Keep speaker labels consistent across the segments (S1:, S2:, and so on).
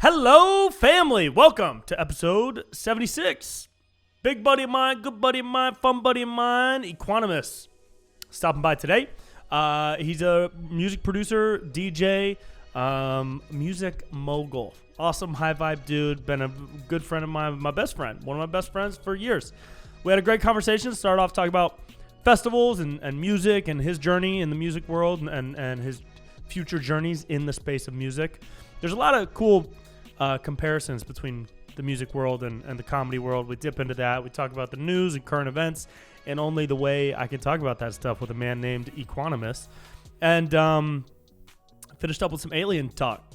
S1: Hello, family. Welcome to episode 76. Big buddy of mine, good buddy of mine, fun buddy of mine, Equanimous, stopping by today. He's a music producer, DJ, music mogul. Awesome, high vibe dude. Been a good friend of mine, my best friend, one of my best friends for years. We had a great conversation. Started off talking about festivals and music and his journey in the music world and his future journeys in the space of music. There's a lot of cool comparisons between the music world and the comedy world. We dip into that. We talk about the news and current events and only the way I can talk about that stuff with a man named Equanimous. And finished up with some alien talk.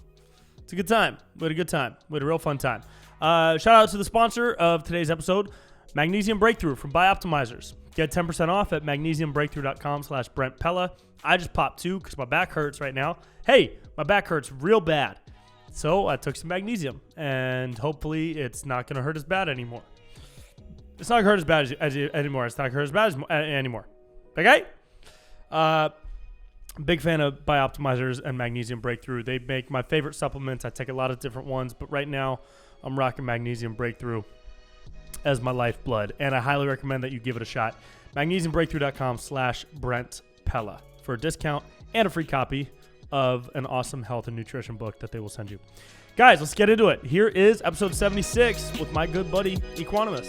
S1: It's a good time. We had a good time. We had a real fun time. Shout out to the sponsor of today's episode, Magnesium Breakthrough from Bioptimizers. Get 10% off at magnesiumbreakthrough.com/Brent Pella. I just popped two because my back hurts right now. Hey, my back hurts real bad. So I took some magnesium, and hopefully it's not going to hurt as bad anymore. It's not going to hurt as bad anymore. It's not going to hurt as bad anymore. Okay? Big fan of Bioptimizers and Magnesium Breakthrough. They make my favorite supplements. I take a lot of different ones, but right now I'm rocking Magnesium Breakthrough as my lifeblood, and I highly recommend that you give it a shot. magnesiumbreakthrough.com/Brent Pella for a discount and a free copy of an awesome health and nutrition book that they will send you. Guys, let's get into it. Here is episode 76 with my good buddy, Equanimous.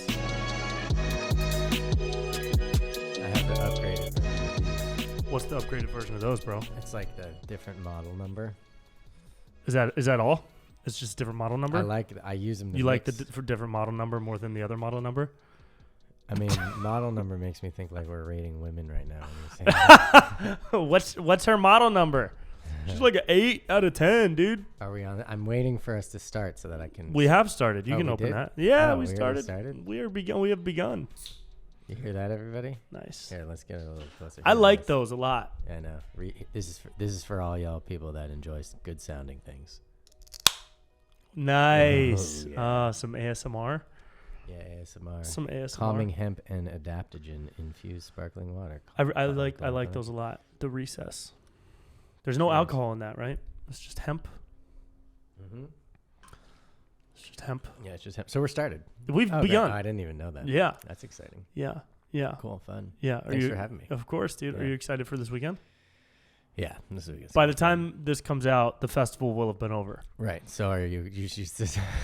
S2: I have the upgraded version.
S1: What's the upgraded version of those, bro?
S2: It's like the different model number.
S1: Is that all? It's just a different model number?
S2: I use them to
S1: You
S2: mix.
S1: like the different model number more than the other model number?
S2: I mean, model number makes me think like we're rating women right now. When you're saying
S1: What's her model number? She's like an 8 out of 10, dude.
S2: Are we on? I'm waiting for us to start so that I can.
S1: We have started. You can open
S2: did?
S1: that. Yeah,
S2: Oh,
S1: we
S2: we
S1: started.
S2: already started?
S1: We have begun.
S2: You hear that, everybody?
S1: Nice.
S2: Here, let's get a little closer.
S1: I
S2: Here,
S1: like
S2: let's-
S1: those a lot.
S2: I know. This is for all y'all people that enjoy good sounding things.
S1: Nice.
S2: Oh, yeah.
S1: Some ASMR.
S2: Yeah, ASMR.
S1: Some ASMR.
S2: Calming hemp and adaptogen infused sparkling water.
S1: I like those a lot. The recess. There's no
S2: Yes.
S1: alcohol in that, right? It's just hemp.
S2: Mm-hmm.
S1: It's just hemp.
S2: Yeah, it's just hemp. So we're started.
S1: We've
S2: Oh,
S1: begun.
S2: I didn't even know that.
S1: Yeah.
S2: That's exciting.
S1: Yeah. Yeah.
S2: Cool, fun.
S1: Yeah.
S2: Thanks for having me.
S1: Of course, dude.
S2: Yeah.
S1: Are you excited for this weekend?
S2: Yeah, this is
S1: By the time this comes out, the festival will have been over.
S2: right. So are you?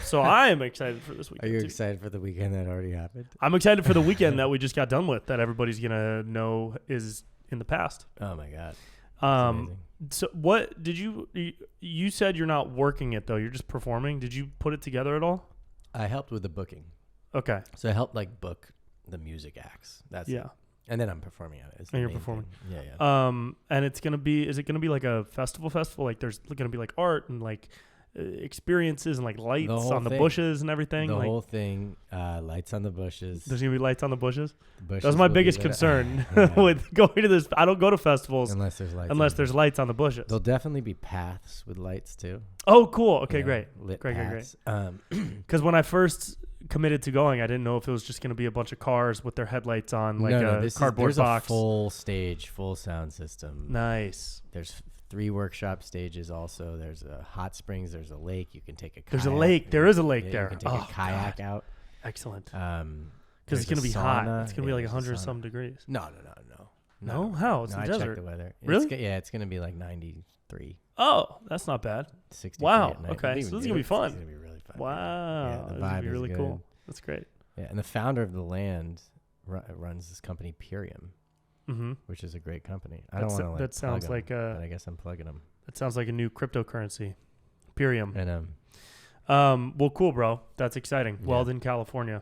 S1: So I am excited for this
S2: Are
S1: weekend.
S2: you
S1: too.
S2: excited for the weekend that already happened?
S1: I'm excited for the weekend that we just got done with, that everybody's gonna know is in the past.
S2: Oh my god. That's amazing.
S1: So what did you said you're not working it though, you're just performing. Did you put it together at all?
S2: I helped with the booking,
S1: Okay.
S2: so I helped like book the music acts. That's
S1: Yeah.
S2: and then I'm performing at it. It's the
S1: And you're
S2: main
S1: performing.
S2: thing. Yeah.
S1: And is it gonna be like a festival? Like there's gonna be like art and like experiences and like lights
S2: whole
S1: on the
S2: thing.
S1: bushes and everything.
S2: The
S1: like,
S2: whole thing, lights on the bushes.
S1: there's gonna be lights on the bushes.
S2: The bushes
S1: That's my
S2: will be
S1: biggest
S2: lit up.
S1: concern
S2: Yeah.
S1: with going to this. I don't go to festivals
S2: unless there's lights.
S1: unless
S2: on
S1: there's lights on the bushes.
S2: There'll definitely be paths with lights too.
S1: Oh, cool. Okay,
S2: You know,
S1: great.
S2: Lit
S1: Great.
S2: paths.
S1: Because when I first committed to going, I didn't know if it was just going to be a bunch of cars with their headlights on, like cardboard
S2: there's
S1: box.
S2: a full stage, full sound system.
S1: Nice.
S2: There's 3 workshop stages also. There's a hot springs. There's a lake. You can take a kayak.
S1: There's a lake. There is a lake
S2: Yeah,
S1: there.
S2: You can take a kayak out.
S1: Excellent.
S2: There's
S1: Because it's going to
S2: a
S1: be hot.
S2: sauna.
S1: It's going to be
S2: Yeah,
S1: like
S2: there's a
S1: 100
S2: sauna.
S1: some degrees.
S2: No.
S1: No? How? It's
S2: no,
S1: the
S2: I
S1: desert.
S2: checked the weather.
S1: Really?
S2: It's going to be like 93,
S1: Oh, that's not bad.
S2: 63
S1: Wow,
S2: at night.
S1: okay,
S2: It's
S1: so this is
S2: even
S1: gonna be
S2: good.
S1: fun.
S2: It's going to be really fun.
S1: Wow.
S2: Yeah, the
S1: This is
S2: vibe
S1: gonna be
S2: is
S1: really
S2: good.
S1: cool. That's great.
S2: Yeah, and the founder of the land runs this company, Purium,
S1: Mm-hmm.
S2: which is a great company. I don't want to like
S1: That sounds
S2: plug
S1: like
S2: 'em, but I guess I'm plugging them.
S1: that sounds like a new cryptocurrency. Purium.
S2: And
S1: Well, cool, bro. That's exciting.
S2: Yeah.
S1: Weldon, California.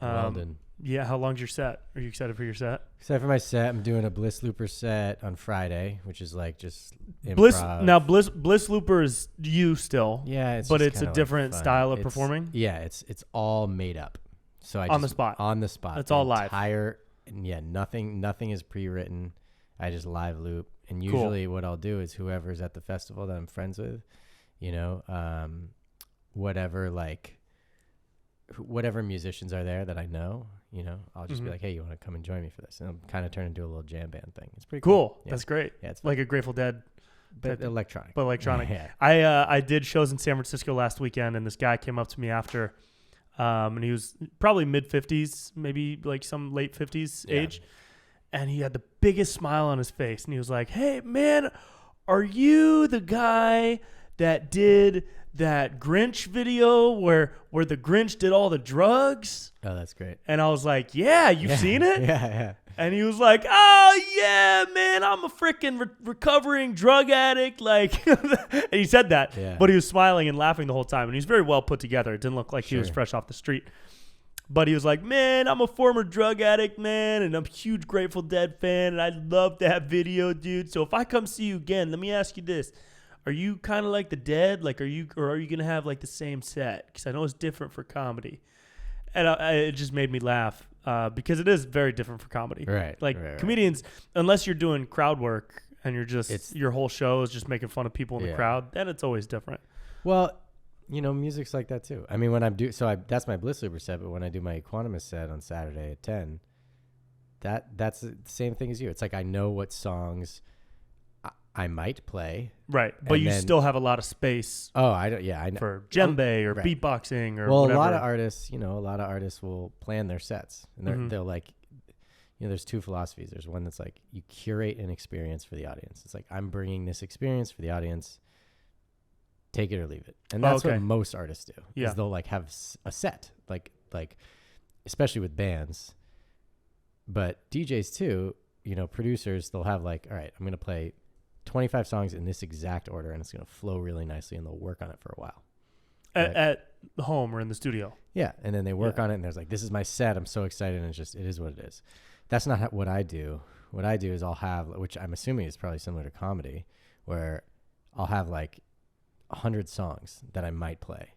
S2: Weldon.
S1: Yeah. How long's your set? Are you excited for your set?
S2: Except for my set, I'm doing a Bliss Looper set on Friday, which is like just
S1: Bliss.
S2: improv.
S1: Now, Bliss Looper is you still.
S2: Yeah,
S1: but
S2: just
S1: it's a
S2: kinda, like,
S1: different
S2: fun.
S1: style of
S2: It's-
S1: performing?
S2: Yeah, it's all made up. So I
S1: On the
S2: just,
S1: spot.
S2: On the spot.
S1: It's
S2: The
S1: all live.
S2: Entire, yeah, nothing is pre-written. I just live loop. And usually what I'll do is whoever's at the festival that I'm friends with, you know, whatever musicians are there that I know, you know, I'll just be
S1: Mhm.
S2: like, hey, you want to come and join me for this? And I'll kind of turn into a little jam band thing. It's pretty
S1: Cool.
S2: Yeah.
S1: That's great.
S2: Yeah, it's
S1: Like a Grateful Dead
S2: but electronic.
S1: But electronic.
S2: Yeah.
S1: I did shows in San Francisco last weekend, and this guy came up to me after, and he was probably mid-50s, maybe like some late 50s age, and he had the biggest smile on his face, and he was like, "Hey, man, are you the guy that did that Grinch video where the Grinch did all the drugs?"
S2: Oh, that's great.
S1: And I was like, "Yeah, you've seen it?"
S2: Yeah.
S1: And he was like, "Oh, yeah, man, I'm a freaking recovering drug addict." Like, and he said that, but he was smiling and laughing the whole time. And he was very well put together. It didn't look like he was fresh off the street. But he was like, "Man, I'm a former drug addict, man, and I'm a huge Grateful Dead fan, and I love that video, dude. So if I come see you again, let me ask you this. Are you kind of like the Dead? Like, are you going to have, like, the same set? Because I know it's different for comedy." And it just made me laugh. Because it is very different for comedy.
S2: Right.
S1: Like comedians, unless you're doing crowd work and you're just, your whole show is just making fun of people in the crowd, then it's always different.
S2: Well, music's like that too. I mean, when that's my Bliss Looper set, but when I do my Equanimous set on Saturday at 10, that's the same thing as you. It's like I know what songs I might play.
S1: Right. But you still have a lot of space.
S2: Oh, I know.
S1: For djembe or beatboxing or whatever.
S2: Well, a lot of artists will plan their sets, and they'll like, there's two philosophies. There's one that's like you curate an experience for the audience. It's like, I'm bringing this experience for the audience. Take it or leave it. And that's what most artists do.
S1: Yeah.
S2: Is they'll like have a set, like especially with bands, but DJs too, producers, they'll have like, all right, I'm going to play 25 songs in this exact order, and it's going to flow really nicely, and they'll work on it for a while.
S1: At home or in the studio.
S2: Yeah, and then they work on it, and there's like, this is my set. I'm so excited, and it is what it is. That's not what I do. What I do is I'll have, which I'm assuming is probably similar to comedy, where I'll have like 100 songs that I might play.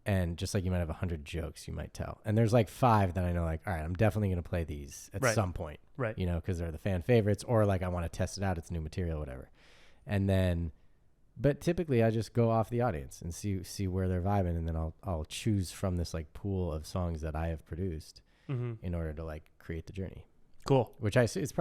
S2: And just like you might have 100 jokes you might tell. And there's like 5 that I know, like, all right, I'm definitely going to play these at some point.
S1: Right.
S2: Because they're the fan favorites, or like I want to test it out. It's new material, whatever. And then, but typically I just go off the audience and see where they're vibing. And then I'll choose from this like pool of songs that I have produced in order to like create the journey.
S1: Cool.
S2: Which I see it's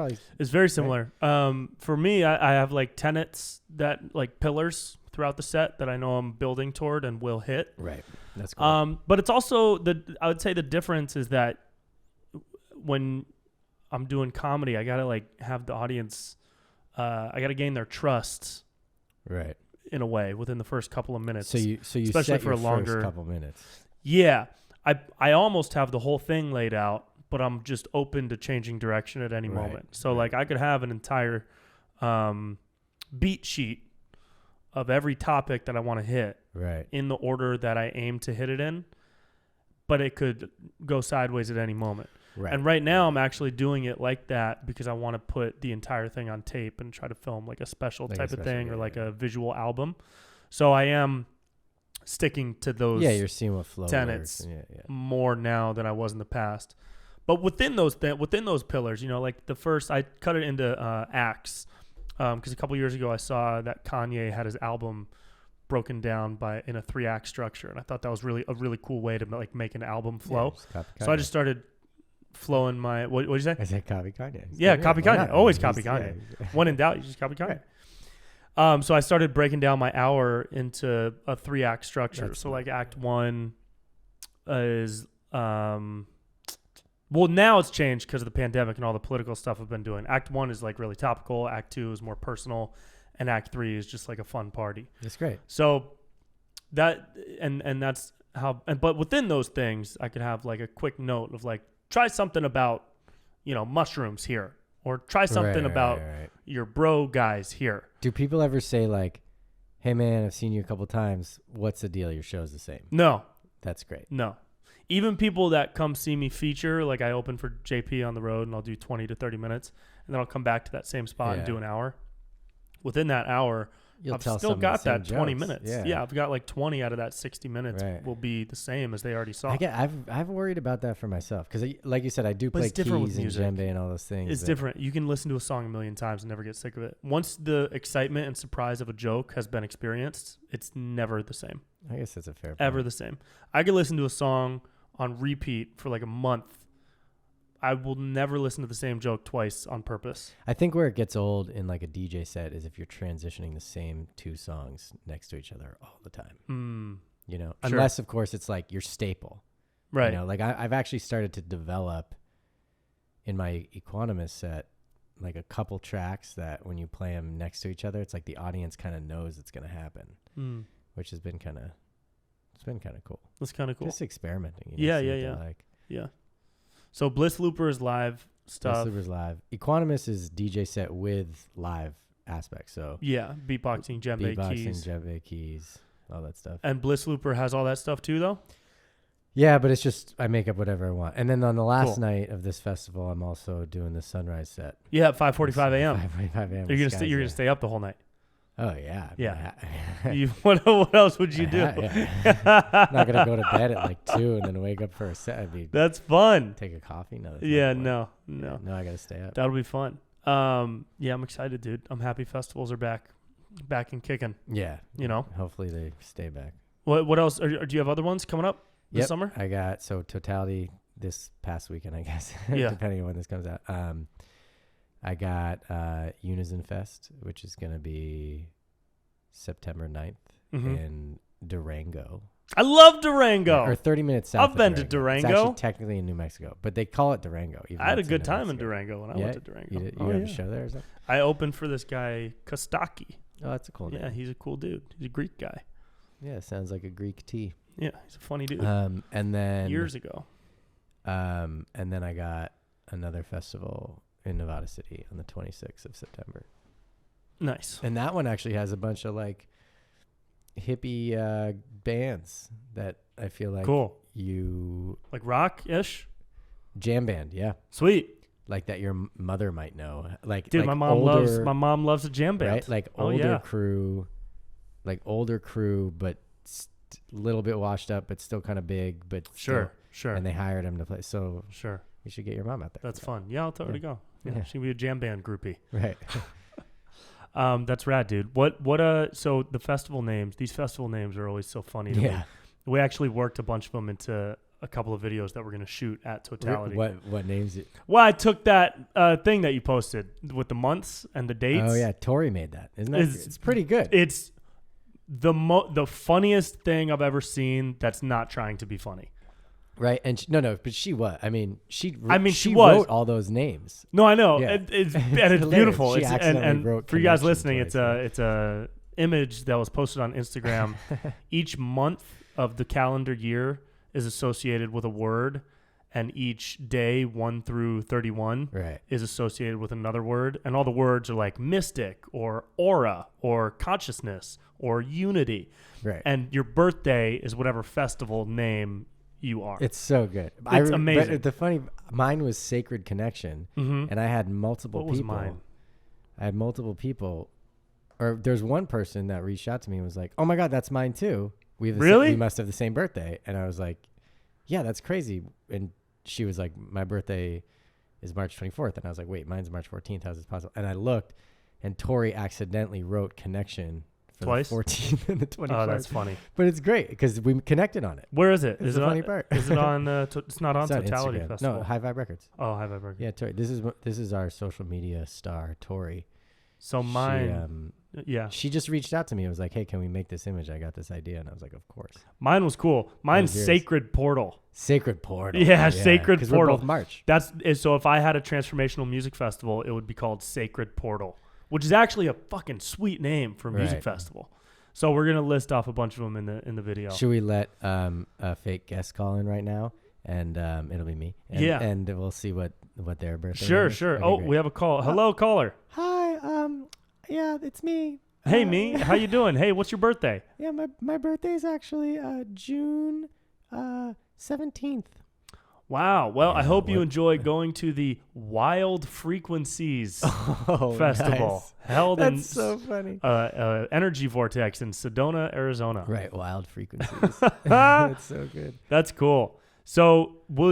S1: very similar. Right? For me, I have like tenets that like pillars throughout the set that I know I'm building toward and will hit.
S2: Right. That's cool.
S1: But it's also I would say the difference is that when I'm doing comedy, I gotta like have the audience, I gotta gain their trust.
S2: Right.
S1: In a way, within the first couple of minutes.
S2: So you
S1: especially
S2: set
S1: for
S2: your
S1: a longer
S2: first couple minutes.
S1: Yeah. I almost have the whole thing laid out, but I'm just open to changing direction at any moment. So like I could have an entire beat sheet of every topic that I want to hit in the order that I aim to hit it in, but it could go sideways at any moment. Right. And right now I'm actually doing it like that because I want to put the entire thing on tape and try to film like a special type of thing or like a visual album. So I am sticking to those
S2: you're seeing what flow
S1: tenets more now than I was in the past. But within those pillars, like the first, I cut it into acts. Because a couple years ago I saw that Kanye had his album broken down in a 3-act structure, and I thought that was a really cool way to like make an album flow. So I just started flowing my what did you say?
S2: I said copy Kanye.
S1: Copy Kanye. Always copy Kanye. When in doubt, you just copy Kanye. Right. So I started breaking down my hour into a 3-act structure. That's so like Act 1 is well, now it's changed because of the pandemic and all the political stuff I've been doing. Act 1 is like really topical. Act 2 is more personal. And Act 3 is just like a fun party.
S2: That's great.
S1: So that, and that's how, but within those things, I could have like a quick note of like, try something about, mushrooms here. Or try something about your bro guys here.
S2: Do people ever say like, hey man, I've seen you a couple times. What's the deal? Your show's the same.
S1: No.
S2: That's great.
S1: No. Even people that come see me feature, like I open for JP on the road and I'll do 20 to 30 minutes and then I'll come back to that same spot and do an hour. Within that hour, I've still got that 20 minutes. Yeah, I've got like 20 out of that 60 minutes will be the same as they already saw.
S2: I've worried about that for myself because, like you said, I do play keys and djembe and all those things.
S1: It's different. You can listen to a song a million times and never get sick of it. Once the excitement and surprise of a joke has been experienced, it's never the same.
S2: I guess that's a fair point.
S1: Ever the same. I could listen to a song on repeat for like a month. I will never listen to the same joke twice on purpose.
S2: I think where it gets old in like a DJ set is if you're transitioning the same 2 songs next to each other all the time. You know,
S1: Sure.
S2: unless of course it's like your staple.
S1: Right.
S2: You know, like I've actually started to develop in my Equanimous set like a couple tracks that when you play them next to each other, it's like the audience kind of knows it's going to happen, which has been kind of cool.
S1: That's kind of cool.
S2: Just experimenting.
S1: Yeah,
S2: see
S1: yeah,
S2: what they
S1: yeah.
S2: Like.
S1: Yeah. So Bliss Looper is live stuff.
S2: Bliss Looper's live. Equanimous is DJ set with live aspects. So
S1: Yeah, beatboxing, djembe keys.
S2: djembe keys, all that stuff.
S1: And Bliss Looper has all that stuff too, though?
S2: Yeah, but it's just I make up whatever I want. And then on the last
S1: Cool.
S2: night of this festival, I'm also doing the sunrise set.
S1: Yeah, at 5:45 a.m.
S2: 5:45 a.m.
S1: You're gonna stay up the whole night.
S2: Oh yeah.
S1: Yeah. What else would you do?
S2: Yeah. Not gonna go to bed at like 2 and then wake up for a set. I'd be
S1: That's fun.
S2: take a coffee. No. That's
S1: Yeah,
S2: not fun.
S1: no.
S2: No, I gotta stay up.
S1: That'll be fun. Yeah, I'm excited, dude. I'm happy festivals are back and kicking.
S2: Yeah.
S1: You know.
S2: Hopefully they stay back.
S1: What else? Do you have other ones coming up this summer?
S2: I got Totality this past weekend, I guess.
S1: Yeah.
S2: Depending on when this comes out. I got Unison Fest, which is gonna be September 9th in Durango.
S1: I love Durango.
S2: Or 30 minutes south.
S1: I've been to Durango.
S2: It's actually technically in New Mexico, but they call it Durango.
S1: I had a good time in Durango when I went to Durango.
S2: You have a show there or something?
S1: I opened for this guy Kostaki.
S2: Oh, that's a cool name.
S1: Yeah, he's a cool dude. He's a Greek guy.
S2: Yeah, sounds like a Greek tea.
S1: Yeah, he's a funny dude.
S2: And then
S1: Years ago.
S2: and then I got another festival in Nevada City on the 26th of September.
S1: Nice.
S2: And that one actually has a bunch of like hippie bands that I feel like
S1: Cool.
S2: you
S1: Like rock-ish?
S2: jam band, yeah.
S1: Sweet.
S2: Like that your mother might know. Like
S1: Dude,
S2: like
S1: my mom loves a jam band.
S2: right? Like crew, but a little bit washed up, but still kind of big, but
S1: Sure.
S2: And they hired him to play. So
S1: Sure.
S2: you should get your mom out there.
S1: That's fun. Yeah, I'll tell her to go. Yeah,
S2: Yeah.
S1: she can be a jam band groupie.
S2: Right.
S1: That's rad, dude. So the festival names, these festival names are always so funny to me.
S2: Yeah.
S1: We actually worked a bunch of them into a couple of videos that we're going to shoot at Totality.
S2: What names it?
S1: Well, I took that thing that you posted with the months and the dates.
S2: Oh yeah, Tori made that. Isn't that? It's pretty good.
S1: It's the funniest thing I've ever seen that's not trying to be funny.
S2: Right, and but she was. I mean, she
S1: was.
S2: wrote all those names.
S1: No, I know.
S2: Yeah.
S1: It's
S2: Hilarious.
S1: beautiful.
S2: She
S1: It's
S2: accidentally wrote
S1: for you guys
S2: Connection
S1: listening,
S2: twice,
S1: it's a image that was posted on Instagram. Each month of the calendar year is associated with a word, and each day 1 through 31
S2: Right.
S1: is associated with another word, and all the words are like mystic or aura or consciousness or unity.
S2: Right.
S1: And your birthday is whatever festival name you are.
S2: It's so good.
S1: It's amazing.
S2: But mine was Sacred Connection, and I had multiple
S1: What was
S2: people.
S1: mine?
S2: I had multiple people, or there's one person that reached out to me and was like, "Oh my God, that's mine too. We must have the same birthday." And I was like, "Yeah, that's crazy." And she was like, "My birthday is March 24th," and I was like, "Wait, mine's March 14th. How's this possible?" And I looked, and Tori accidentally wrote Connection.
S1: Twice?
S2: The 14th and the 24th.
S1: Oh, that's funny.
S2: But it's great because we connected on it.
S1: Where is it?
S2: It's the funny part.
S1: Is it on? It's not on
S2: It's on
S1: Totality
S2: Instagram.
S1: Festival.
S2: No, High Vibe Records.
S1: Oh, High Vibe Records.
S2: Yeah, Tori. This is our social media star, Tori.
S1: So mine, yeah.
S2: She just reached out to me and was like, "Hey, can we make this image? I got this idea." And I was like, "Of course."
S1: Mine was cool. Mine's
S2: yours?
S1: Sacred Portal.
S2: Sacred Portal.
S1: Yeah, Sacred
S2: 'cause
S1: Portal.
S2: We're both March.
S1: So if I had a transformational music festival, it would be called Sacred Portal, which is actually a fucking sweet name for a music
S2: Right.
S1: festival. So we're gonna list off a bunch of them in the video.
S2: Should we let a fake guest call in right now? And it'll be me. And,
S1: Yeah.
S2: And we'll see what their birthday
S1: Sure,
S2: is.
S1: sure.
S2: Okay,
S1: Oh,
S2: great.
S1: we have a call. Hello, caller.
S2: Hi. Yeah, it's me.
S1: Hey, me. How you doing? Hey, what's your birthday?
S2: Yeah, my birthday is actually June 17th.
S1: Wow. Well, I
S2: Yeah,
S1: hope you
S2: what-
S1: enjoy going to the Wild Frequencies
S2: Oh,
S1: Festival
S2: nice.
S1: held in
S2: That's so funny.
S1: Energy Vortex in Sedona, Arizona.
S2: Right, Wild Frequencies. That's so good.
S1: That's cool. So, do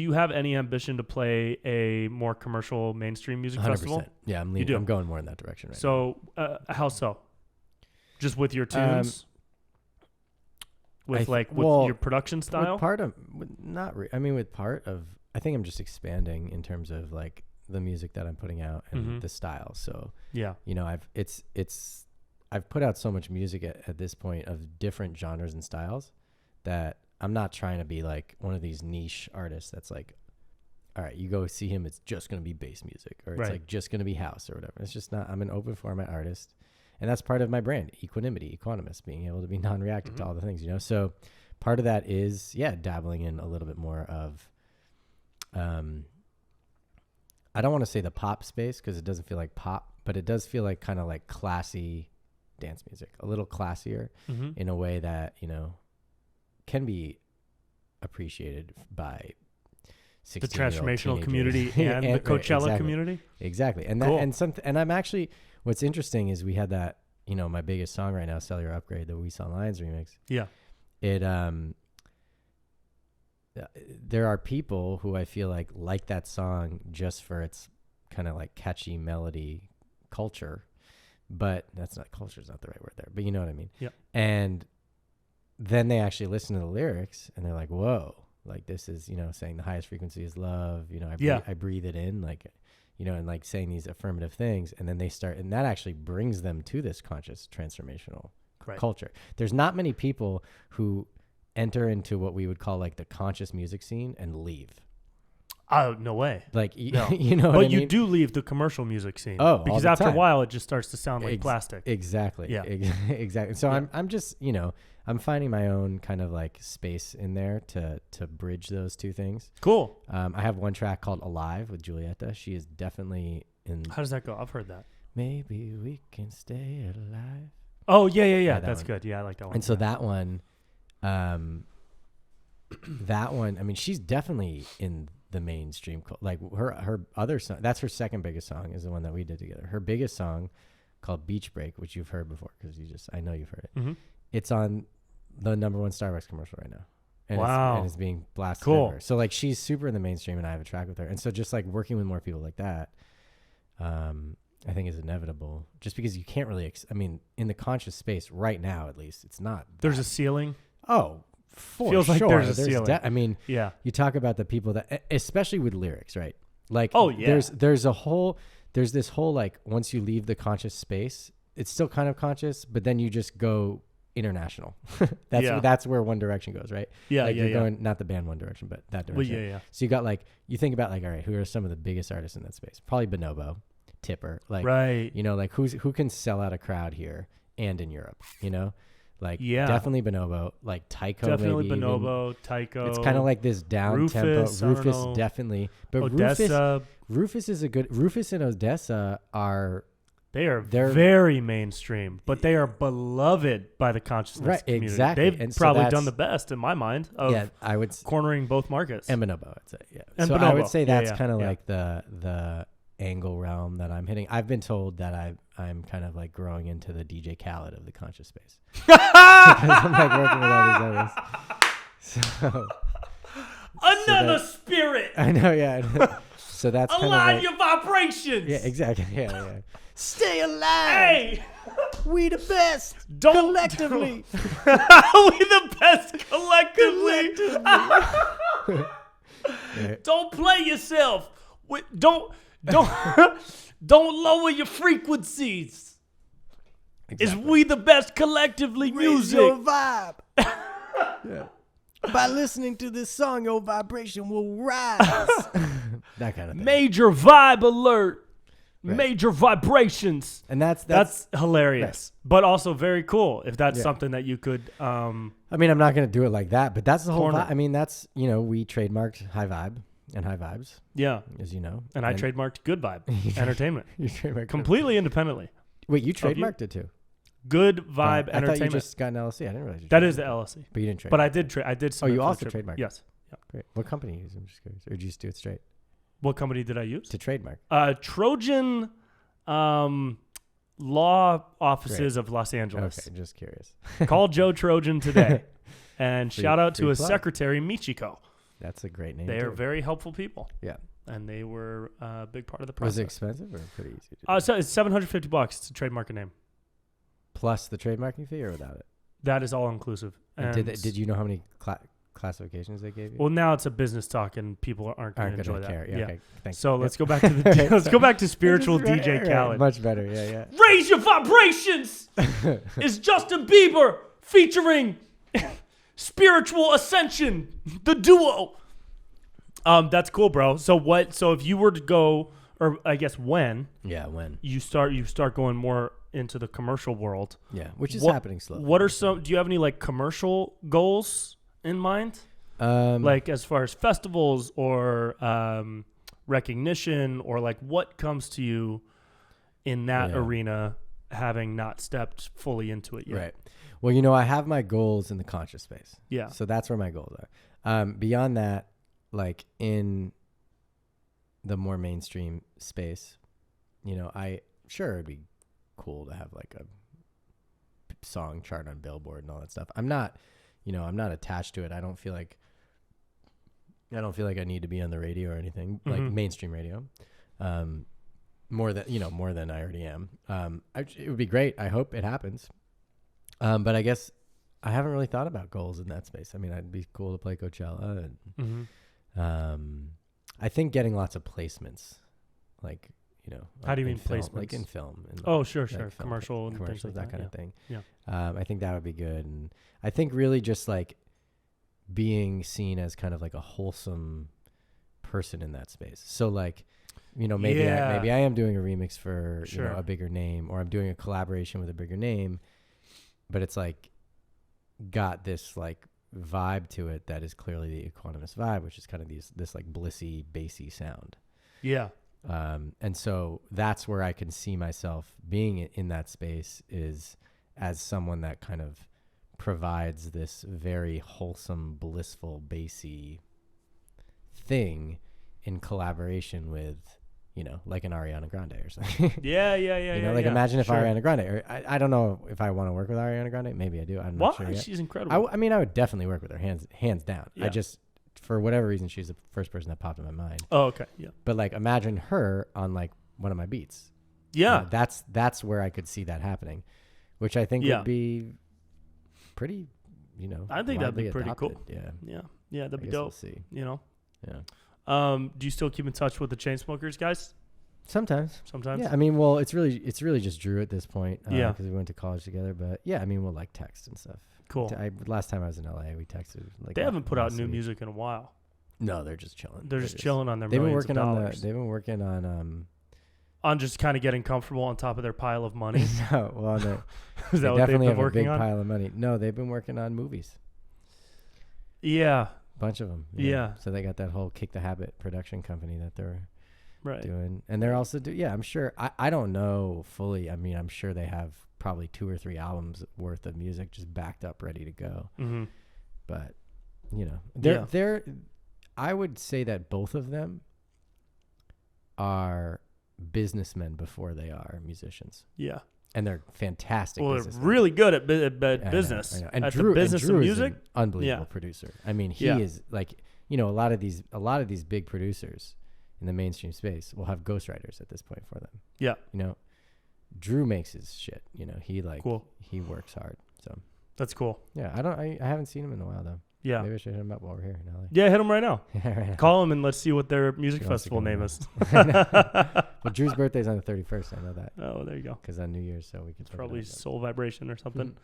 S1: you have any ambition to play a more commercial mainstream music
S2: 100%.
S1: festival?
S2: Yeah,
S1: You do?
S2: I'm going more in that direction right now.
S1: So, how so? Just with your tunes? With your production style?
S2: With part of, not re- I mean, with part of I think I'm just expanding in terms of like the music that I'm putting out and the style. So
S1: yeah,
S2: you know, I've put out so much music at this point of different genres and styles that I'm not trying to be like one of these niche artists that's like, all right, you go see him, it's just going to be bass music, or it's like just going to be house or whatever. It's just not. I'm an open format artist, and that's part of my brand, Equanimous, being able to be non-reactive to all the things, you know. So part of that is, dabbling in a little bit more of, I don't want to say the pop space because it doesn't feel like pop, but it does feel like kind of like classy dance music, a little classier in a way that, you know, can be appreciated by
S1: the transformational community and the Coachella community.
S2: Exactly. And
S1: cool.
S2: And I'm actually, what's interesting is we had that, you know, my biggest song right now, Cellular Upgrade, the We Saw Lions remix.
S1: Yeah.
S2: It, there are people who I feel like that song just for its kind of like catchy melody culture, but culture is not the right word there, but you know what I mean?
S1: Yeah.
S2: And then they actually listen to the lyrics and they're like, whoa, like this is, you know, saying the highest frequency is love, you know, I breathe it in, like, you know, and like saying these affirmative things. And then they start, and that actually brings them to this conscious transformational culture. There's not many people who enter into what we would call like the conscious music scene and leave.
S1: Oh, no way.
S2: Like,
S1: no.
S2: You know what I mean?
S1: But you do leave the commercial music scene.
S2: Oh,
S1: because after a while, it just starts to sound like plastic.
S2: Exactly.
S1: Yeah.
S2: Exactly. So I'm just, you know, I'm finding my own kind of like space in there to bridge those two things.
S1: Cool.
S2: I have one track called Alive with Julieta. She is definitely in.
S1: How does that go? I've heard that.
S2: Maybe we can stay alive.
S1: Oh, yeah. That's good. Yeah, I like that one.
S2: And so that one, I mean, she's definitely in the mainstream. Like her other song, that's her second biggest song, is the one that we did together. Her biggest song called Beach Break, which you've heard before because I know you've heard it.
S1: Mm-hmm.
S2: It's on the #1 Starbucks commercial right now. And
S1: wow.
S2: It's being blasted.
S1: Cool.
S2: Everywhere. So like she's super in the mainstream and I have a track with her. And so just like working with more people like that, I think is inevitable just because you can't really, in the conscious space right now, at least it's not.
S1: There's a ceiling.
S2: Oh, for
S1: feels
S2: sure.
S1: Like there's a ceiling.
S2: Yeah. You talk about the people that, especially with lyrics, right? Like,
S1: oh yeah,
S2: there's this whole like once you leave the conscious space, it's still kind of conscious, but then you just go international. That's where One Direction goes, right?
S1: Yeah,
S2: like you're going, not the band One Direction, but that direction.
S1: Well, yeah.
S2: So you got like, you think about like, all right, who are some of the biggest artists in that space? Probably Bonobo, Tipper, like,
S1: right.
S2: You know, like who can sell out a crowd here and in Europe, you know? Like, definitely Bonobo, like Tycho.
S1: Definitely Bonobo, Tycho.
S2: It's kind of like this down tempo. Rufus, definitely. But
S1: Odessa.
S2: Rufus and Odessa are.
S1: They're very mainstream, but they are beloved by the consciousness community.
S2: Exactly.
S1: They've probably done the best, in my mind, of
S2: I would
S1: cornering both markets.
S2: And Bonobo, I'd say. Yeah.
S1: And
S2: so
S1: Bonobo.
S2: I would say that's kind of like the angle realm that I'm hitting. I've been told that I'm kind of like growing into the DJ Khaled of the conscious space. Because I'm like working with all these others. So
S1: another spirit.
S2: I know, yeah. So that's kind of
S1: align your vibrations.
S2: Yeah, exactly. Yeah. Stay alive.
S1: Hey,
S2: we the best. Collectively.
S1: We the best collectively. Don't play yourself. Don't lower your frequencies. Exactly. Is we the best collectively
S2: Raise
S1: music.
S2: Your vibe. Yeah. By listening to this song, your vibration will rise. That kind of thing.
S1: Major vibe alert.
S2: Right.
S1: Major vibrations.
S2: And that's
S1: hilarious. Right. But also very cool if that's something that you could
S2: I mean, I'm not going to do it like that, but that's the whole vibe. I mean, that's, you know, we trademarked High Vibe and High Vibes.
S1: Yeah.
S2: As you know.
S1: And I trademarked Good Vibe Entertainment.
S2: You trademarked
S1: completely independently.
S2: Wait, you trademarked it too?
S1: Good Vibe Entertainment.
S2: I thought you just got an LLC. I didn't realize you
S1: that is the LLC.
S2: But you didn't trade.
S1: But I did I did.
S2: Oh, you also trademarked?
S1: Yes.
S2: Yeah. Great. What company you use? I'm just curious. Or did you just do it straight?
S1: What company did I use?
S2: To trademark.
S1: Trojan Law Offices of Los Angeles.
S2: Okay, just curious.
S1: Call Joe Trojan today. And shout out to his secretary, Michiko.
S2: That's a great name.
S1: They are very helpful people.
S2: Yeah.
S1: And they were a big part of the process.
S2: Was it expensive or pretty easy to do?
S1: So it's $750 to trademark a name.
S2: Plus the trademarking fee or without it?
S1: That is all inclusive.
S2: And did you know how many classifications they gave you?
S1: Well, now it's a business talk, and people aren't going to enjoy that.
S2: Care. Yeah. Okay. Thanks.
S1: So let's go back to the let's go back to spiritual DJ Khaled.
S2: Much better. Yeah.
S1: Raise your vibrations. Is Justin Bieber featuring Spiritual Ascension, the duo. That's cool, bro. So if you were to go, or I guess when you start going more into the commercial world.
S2: Yeah, which is happening slowly.
S1: Do you have any like commercial goals in mind? Like as far as festivals or recognition, or like what comes to you in that arena, having not stepped fully into it yet?
S2: Right. Well, I have my goals in the conscious space.
S1: Yeah.
S2: So that's where my goals are. Beyond that, like in the more mainstream space, it'd be cool to have like a song chart on Billboard and all that stuff. I'm not attached to it. I don't feel like I need to be on the radio or anything, like mainstream radio. More than I already am. It would be great. I hope it happens. But I guess I haven't really thought about goals in that space. I mean, it'd be cool to play Coachella. And, I think getting lots of placements, like,
S1: how do you mean
S2: film,
S1: placements?
S2: like in film. And
S1: sure.
S2: Like
S1: Commercial,
S2: commercials,
S1: like
S2: that kind of thing.
S1: Yeah.
S2: I think that would be good. And I think really just like being seen as kind of like a wholesome person in that space. So like, maybe I am doing a remix for a bigger name, or I'm doing a collaboration with a bigger name, but it's like got this like vibe to it that is clearly the Equanimous vibe, which is kind of this like blissy, bassy sound.
S1: Yeah.
S2: And so that's where I can see myself being in that space, is as someone that kind of provides this very wholesome, blissful, bassy thing in collaboration with, like an Ariana Grande or something.
S1: Yeah.
S2: Imagine if Ariana Grande, or I don't know if I want to work with Ariana Grande. Maybe I do. I'm not sure yet.
S1: She's incredible.
S2: I would definitely work with her, hands down.
S1: Yeah.
S2: I just, for whatever reason, she's the first person that popped in my mind.
S1: Oh, okay. Yeah.
S2: But like, imagine her on like one of my beats.
S1: Yeah.
S2: That's where I could see that happening, which I think would be pretty,
S1: I think that'd be pretty
S2: adopted.
S1: cool. Yeah. That'd be dope.
S2: We'll see.
S1: Yeah.
S2: Yeah.
S1: Do you still keep in touch with the Chainsmokers guys?
S2: Sometimes.
S1: Yeah.
S2: I mean, well, it's really just Drew at this point.
S1: Yeah.
S2: Because we went to college together. But yeah, I mean, we'll like text and stuff.
S1: Cool.
S2: Last time I was in LA, we texted. Like
S1: they haven't put out new music in a while.
S2: No, they're just chilling.
S1: They're just chilling on their
S2: they've
S1: millions
S2: been
S1: of
S2: working
S1: dollars.
S2: they've been working
S1: on just kind of getting comfortable on top of their pile of money.
S2: No, well,
S1: Is that
S2: they
S1: what they've
S2: definitely
S1: been
S2: have a
S1: working
S2: big
S1: on?
S2: pile of money. No, they've been working on movies.
S1: Yeah.
S2: Bunch of them.
S1: Yeah.
S2: So they got that whole Kick the Habit production company that they're
S1: Right.
S2: doing, and they're also I'm sure I don't know fully. I mean, I'm sure they have probably 2 or 3 albums worth of music just backed up, ready to go.
S1: Mm-hmm.
S2: But they're I would say that both of them are businessmen before they are musicians.
S1: Yeah.
S2: And they're fantastic.
S1: Well, they're really good at business.
S2: I know. And
S1: at
S2: Drew,
S1: the business
S2: and Drew
S1: of music.
S2: is an unbelievable producer. I mean, he is like, a lot of these big producers in the mainstream space will have ghostwriters at this point for them.
S1: Yeah.
S2: Drew makes his shit. He
S1: cool.
S2: He works hard. So
S1: that's cool.
S2: Yeah. I haven't seen him in a while though.
S1: Yeah.
S2: Maybe I should hit him up while we're here in LA.
S1: Yeah, hit him right now.
S2: Right now.
S1: Call him and let's see what their music festival name is.
S2: Well, Drew's birthday's on the 31st. I know that.
S1: Oh, there you go.
S2: Because on New Year's, so we could
S1: probably Soul Vibration or something.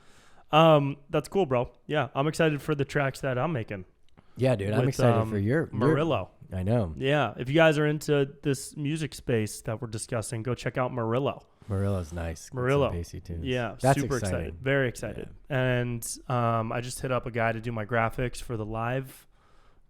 S2: Mm-hmm.
S1: That's cool, bro. Yeah, I'm excited for the tracks that I'm making.
S2: Yeah, dude, I'm excited for your
S1: Murillo.
S2: I know.
S1: Yeah, if you guys are into this music space that we're discussing, go check out Murillo.
S2: Murillo's nice.
S1: Murillo.
S2: Bassy tunes.
S1: Yeah,
S2: that's
S1: super
S2: exciting.
S1: excited. Very excited. Yeah. And I just hit up a guy to do my graphics for the live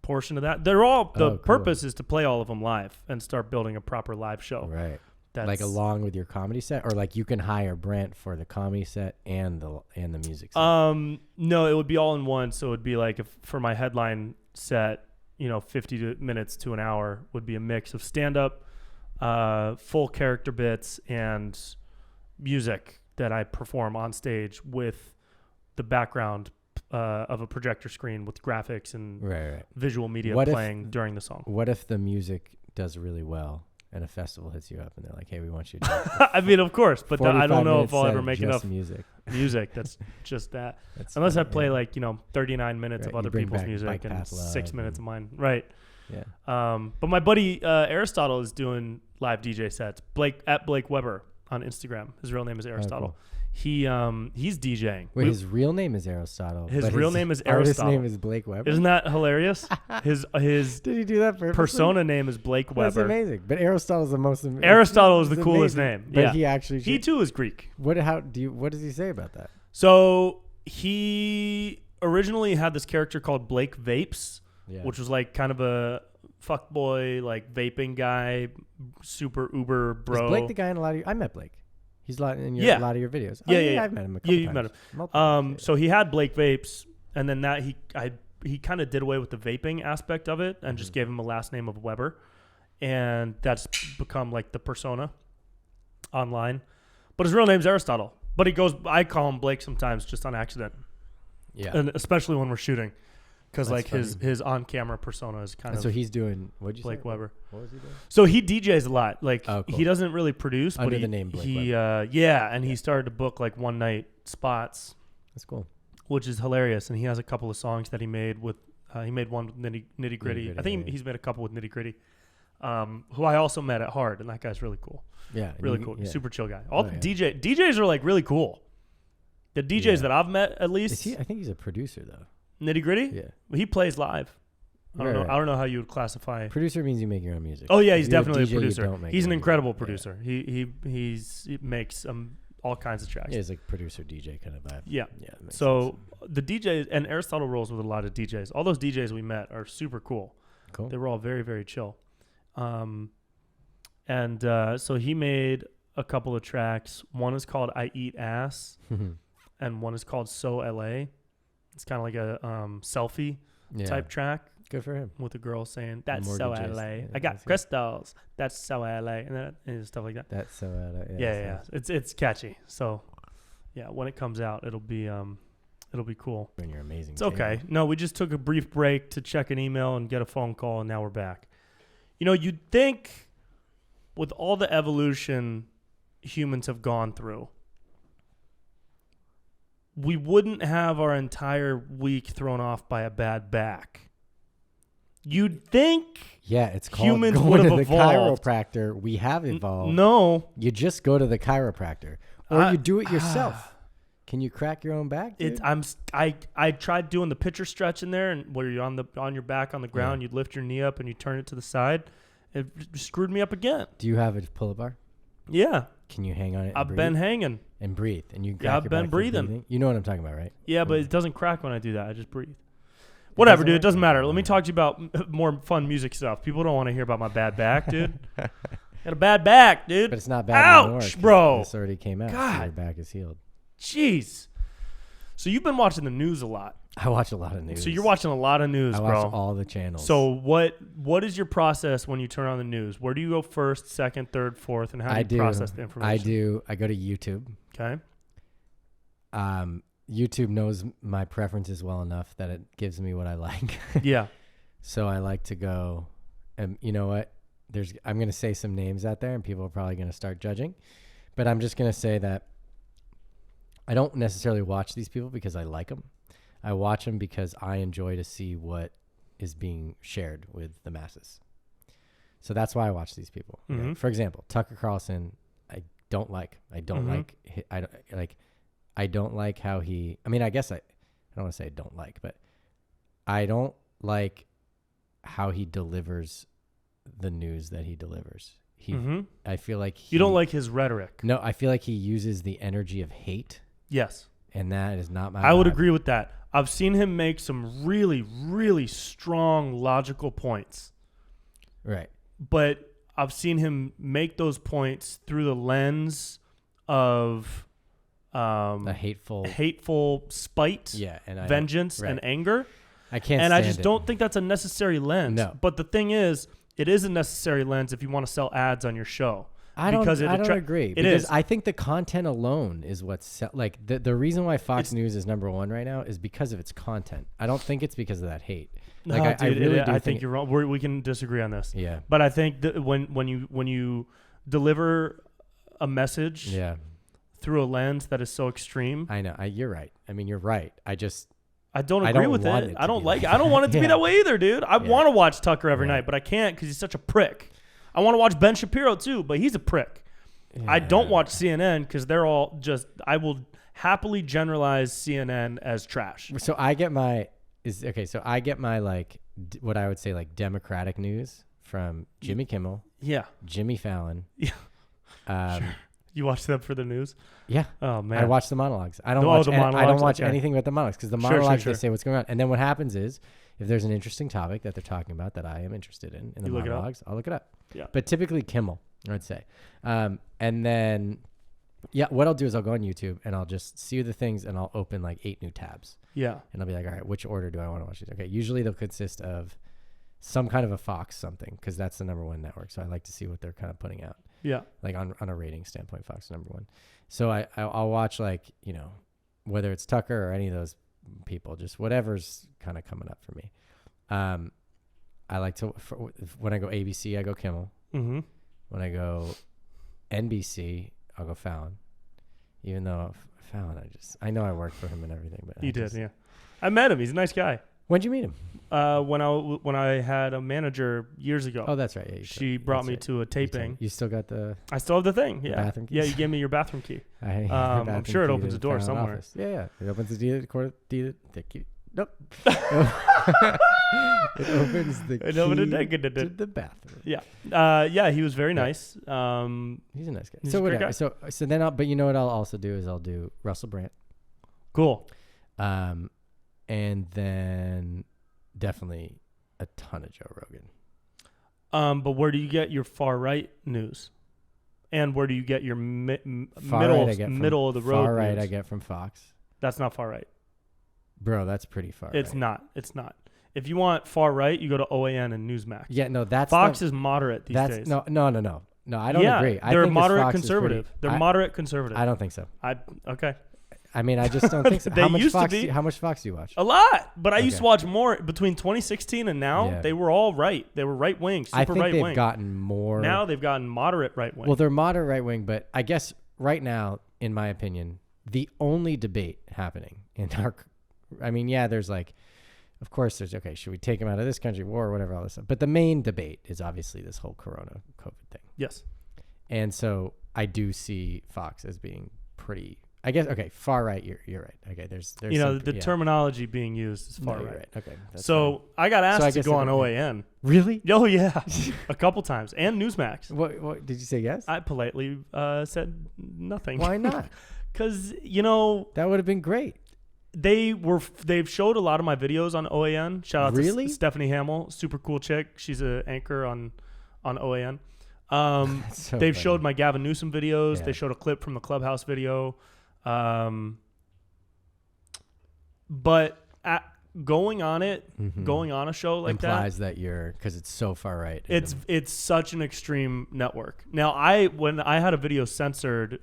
S1: portion of that. They're all the purpose is to play all of them live and start building a proper live show.
S2: Right. Like along with your comedy set, or like you can hire Brent for the comedy set and the music set.
S1: No, it would be all in one. So it would be like for my headline set, 50 minutes to an hour would be a mix of stand up, full character bits, and music that I perform on stage with the background of a projector screen with graphics and visual media playing during the song.
S2: What if the music does really well and a festival hits you up and they're like, "Hey, we want you to."
S1: I mean, of course, but I don't know if I'll
S2: set
S1: ever
S2: of
S1: make
S2: just
S1: enough
S2: music.
S1: that's just that.
S2: That's
S1: Unless I
S2: funny,
S1: play
S2: yeah.
S1: like 39 minutes
S2: Right,
S1: of other
S2: you bring
S1: people's
S2: back
S1: music
S2: Bike
S1: and
S2: Path
S1: 6
S2: Love
S1: minutes of
S2: and-
S1: mine. Right.
S2: Yeah.
S1: But my buddy Aristotle is doing live DJ sets. Blake Weber on Instagram. His real name is Aristotle.
S2: cool.
S1: He's DJing.
S2: Wait, his real name is Aristotle.
S1: His
S2: but
S1: real name is
S2: artist
S1: Aristotle.
S2: name is Blake Weber.
S1: Isn't that hilarious? His
S2: Did he do that purposely?
S1: persona name is Blake
S2: That's
S1: Weber.
S2: amazing. But Aristotle is the most.
S1: Aristotle is the
S2: it's
S1: coolest
S2: amazing.
S1: name.
S2: But
S1: Yeah.
S2: he actually.
S1: He too is Greek.
S2: What? How do you? What does he say about that?
S1: So he originally had this character called Blake Vapes,
S2: Yeah.
S1: which was like kind of a fuckboy, like vaping guy, super uber bro.
S2: Is Blake the guy in a lot of? I met Blake. He's a lot in
S1: Yeah.
S2: a lot of your videos.
S1: Yeah.
S2: I've met him a couple times.
S1: You've met him.
S2: Multiple times,
S1: So he had Blake Vapes, and then he kind of did away with the vaping aspect of it and just gave him a last name of Weber, and that's become like the persona online. But his real name's Aristotle. But I call him Blake sometimes just on accident,
S2: Yeah.
S1: and especially when we're shooting, because
S2: That's
S1: like
S2: funny.
S1: his on camera persona is kind
S2: And
S1: of
S2: so he's doing. What'd you
S1: Blake
S2: say?
S1: Weber.
S2: What was he doing?
S1: So he DJs a lot. Like
S2: Oh, cool.
S1: he doesn't really produce,
S2: Under
S1: but
S2: the name Blake
S1: he
S2: Weber.
S1: he started to book like one night spots,
S2: That's cool.
S1: which is hilarious. And he has a couple of songs that he made with he made one with Nitty Gritty. I think
S2: yeah.
S1: he's made a couple with Nitty Gritty, who I also met at Hard, and that guy's really cool,
S2: Yeah. and
S1: really
S2: you-
S1: cool,
S2: yeah.
S1: super chill guy. All
S2: Oh,
S1: the
S2: yeah.
S1: DJs are like really cool. The DJs
S2: Yeah.
S1: that I've met, at
S2: Is
S1: least
S2: he? I think he's a producer though.
S1: Nitty Gritty,
S2: Yeah.
S1: he plays live. I don't know.
S2: Right.
S1: I don't know how you would classify.
S2: Producer means you make your own music.
S1: Oh yeah,
S2: If
S1: he's
S2: you're
S1: definitely
S2: DJ,
S1: a
S2: you
S1: producer.
S2: don't make
S1: He's
S2: your
S1: an
S2: own
S1: incredible
S2: music.
S1: producer. He makes all kinds of tracks.
S2: Yeah, it's like producer DJ kind of vibe.
S1: Yeah.
S2: Yeah. that makes
S1: So
S2: sense.
S1: the DJs and Aristotle rolls with a lot of DJs. All those DJs we met are super cool.
S2: Cool.
S1: They were all very, very chill. So he made a couple of tracks. One is called "I Eat Ass," and one is called "So LA." It's kind of like a selfie
S2: yeah.
S1: type track
S2: Good for him.
S1: with a girl saying, "That's so
S2: Mortgages.
S1: LA."
S2: Yeah,
S1: I got
S2: that's it.
S1: crystals. That's so LA, and stuff like that.
S2: That's so.
S1: Yeah. It's catchy. So, yeah, when it comes out, it'll be cool.
S2: And you're amazing.
S1: It's okay. No, we just took a brief break to check an email and get a phone call, and now we're back. You know, you'd think with all the evolution humans have gone through, we wouldn't have our entire week thrown off by a bad back. You'd think
S2: Yeah, it's called
S1: humans
S2: going
S1: would
S2: to
S1: have
S2: the
S1: evolved.
S2: chiropractor. We have evolved.
S1: No.
S2: You just go to the chiropractor, or
S1: I-
S2: you do it yourself. Can you crack your own back? Dude?
S1: I tried doing the pitcher stretch in there, and where you're on your back on the ground, you'd lift your knee up and you turn it to the side. It screwed me up again.
S2: Do you have a pull-up bar?
S1: Yeah,
S2: Can you hang on it? And
S1: I've
S2: breathe?
S1: been hanging.
S2: and breathe, and you.
S1: Yeah,
S2: Crack
S1: I've
S2: your
S1: been
S2: back through
S1: breathing.
S2: You know what I'm talking about, right?
S1: Yeah, but it doesn't crack when I do that. I just breathe. Whatever,
S2: doesn't
S1: dude. It
S2: work?
S1: doesn't matter. Let me talk to you about more fun music stuff. People don't want to hear about my bad back, dude. Got a bad back, dude.
S2: But it's not bad anymore.
S1: Ouch,
S2: 'cause
S1: bro.
S2: This already came out. So
S1: God.
S2: your back is healed.
S1: Jeez. So you've been watching the news a lot.
S2: I watch a lot of news.
S1: So you're watching a lot of news,
S2: I
S1: bro.
S2: watch all the channels.
S1: So what is your process when you turn on the news? Where do you go first, second, third, fourth, and how do you process the information?
S2: I go to YouTube.
S1: Okay.
S2: YouTube knows my preferences well enough that it gives me what I like.
S1: Yeah.
S2: So I like to go, and you know what? I'm going to say some names out there, and people are probably going to start judging. But I'm just going to say that I don't necessarily watch these people because I like them. I watch them because I enjoy to see what is being shared with the masses. So that's why I watch these people. You know?
S1: Mhm.
S2: For example, Tucker Carlson, I don't like. I don't like how he. I mean, I guess I don't want to say I don't like, but I don't like how he delivers the news that he delivers. I feel like
S1: You don't like his rhetoric.
S2: No, I feel like he uses the energy of hate,
S1: Yes.
S2: and that is not my.
S1: I would
S2: vibe.
S1: agree with that. I've seen him make some really, really strong logical points,
S2: Right.
S1: but I've seen him make those points through the lens of
S2: A hateful.
S1: spite,
S2: Yeah, and
S1: vengeance,
S2: right.
S1: and anger.
S2: I can't.
S1: And I
S2: stand
S1: just
S2: it.
S1: don't think that's a necessary lens.
S2: No.
S1: But the thing is, it is a necessary lens if you want to sell ads on your show.
S2: I don't agree.
S1: It
S2: because
S1: is.
S2: I think the content alone is what's like the reason why Fox News is number one right now is because of its content. I don't think it's because of that hate.
S1: No,
S2: Like
S1: dude,
S2: I really do
S1: I think you're wrong. We can disagree on this.
S2: Yeah.
S1: But I think that when you deliver a message through a lens that is so extreme,
S2: I know. You're right. I mean, you're right. I
S1: don't agree with it. I don't like it. I don't want it to be that way either, dude. I want to watch Tucker every night, but I can't because he's such a prick. I want to watch Ben Shapiro too, but he's a prick. Yeah. I don't watch CNN because they're all just. I will happily generalize CNN as trash.
S2: So I get my So I get my like what I would say like Democratic news from Jimmy Kimmel.
S1: Yeah.
S2: Jimmy Fallon.
S1: Yeah. Sure. You watch them for the news?
S2: Yeah.
S1: Oh man.
S2: I watch the monologues. I don't watch anything but the monologues because the monologues they say what's going on, and then what happens is if there's an interesting topic that they're talking about that I am interested in the monologues, I'll look it up.
S1: Yeah.
S2: But typically Kimmel, I'd say. And then, what I'll do is I'll go on YouTube and I'll just see the things and I'll open like 8 new tabs.
S1: Yeah.
S2: And I'll be like, all right, which order do I want to watch these? Okay. Usually they'll consist of some kind of a Fox something because that's the number one network. So I like to see what they're kind of putting out.
S1: Yeah.
S2: Like on a rating standpoint, Fox is number one. So I'll watch like, whether it's Tucker or any of those people, just whatever's kind of coming up for me. I like to, when I go ABC, I go Kimmel.
S1: Mm-hmm.
S2: When I go NBC, I'll go Fallon. Even though Fallon, I know I worked for him and everything. But
S1: you did, yeah. I met him. He's a nice guy.
S2: When'd you meet him?
S1: When I had a manager years ago.
S2: Oh, that's right. Yeah,
S1: she brought me to a taping.
S2: You still got the...
S1: I still have the thing, yeah.
S2: Bathroom key?
S1: Yeah, you gave me your bathroom key. I'm sure it opens a door somewhere.
S2: Office. Yeah. It opens the key. Nope. It opens the key to the bathroom.
S1: Yeah. He was very nice.
S2: He's a nice guy.
S1: He's a great guy.
S2: So then but you know what I'll also do is I'll do Russell Brand.
S1: Cool.
S2: And then definitely a ton of Joe Rogan.
S1: But where do you get your far right news? And where do you get your middle of the road
S2: Far right
S1: news?
S2: I get from Fox.
S1: That's not far right.
S2: Bro, that's pretty far
S1: It's
S2: right.
S1: not. It's not. If you want far right, you go to OAN and Newsmax.
S2: Yeah, no, that's
S1: Fox is moderate these days.
S2: No, I don't agree.
S1: They're
S2: I think
S1: moderate conservative. They're moderate conservative.
S2: I don't think so.
S1: Okay.
S2: I mean, I just don't think so.
S1: They used to be.
S2: How much Fox do you watch?
S1: A lot, but I used to watch more between 2016 and now. Yeah. They were all right. They were right wing, super right wing.
S2: I think they've gotten more.
S1: Now they've gotten moderate right wing.
S2: Well, they're moderate right wing, but I guess right now, in my opinion, the only debate happening in our, there's like, of course, there's should we take him out of this country, war, or whatever, all this stuff. But the main debate is obviously this whole Corona COVID thing.
S1: Yes.
S2: And so I do see Fox as being pretty. I guess far right. You're right. Okay, there's
S1: the terminology being used is far right.
S2: Okay,
S1: so fine. I got asked to go on OAN.
S2: Really?
S1: Oh yeah, a couple times, and Newsmax.
S2: What did you say? Yes.
S1: I politely said nothing.
S2: Why not?
S1: Because
S2: that would have been great.
S1: They've showed a lot of my videos on OAN. Shout out
S2: to
S1: Stephanie Hamill, super cool chick. She's an anchor on OAN.
S2: So
S1: they've
S2: funny.
S1: showed my Gavin Newsom videos.
S2: Yeah.
S1: They showed a clip from the Clubhouse video. But going on a show like
S2: implies that you're, because it's so far right.
S1: It's such an extreme network. Now, when I had a video censored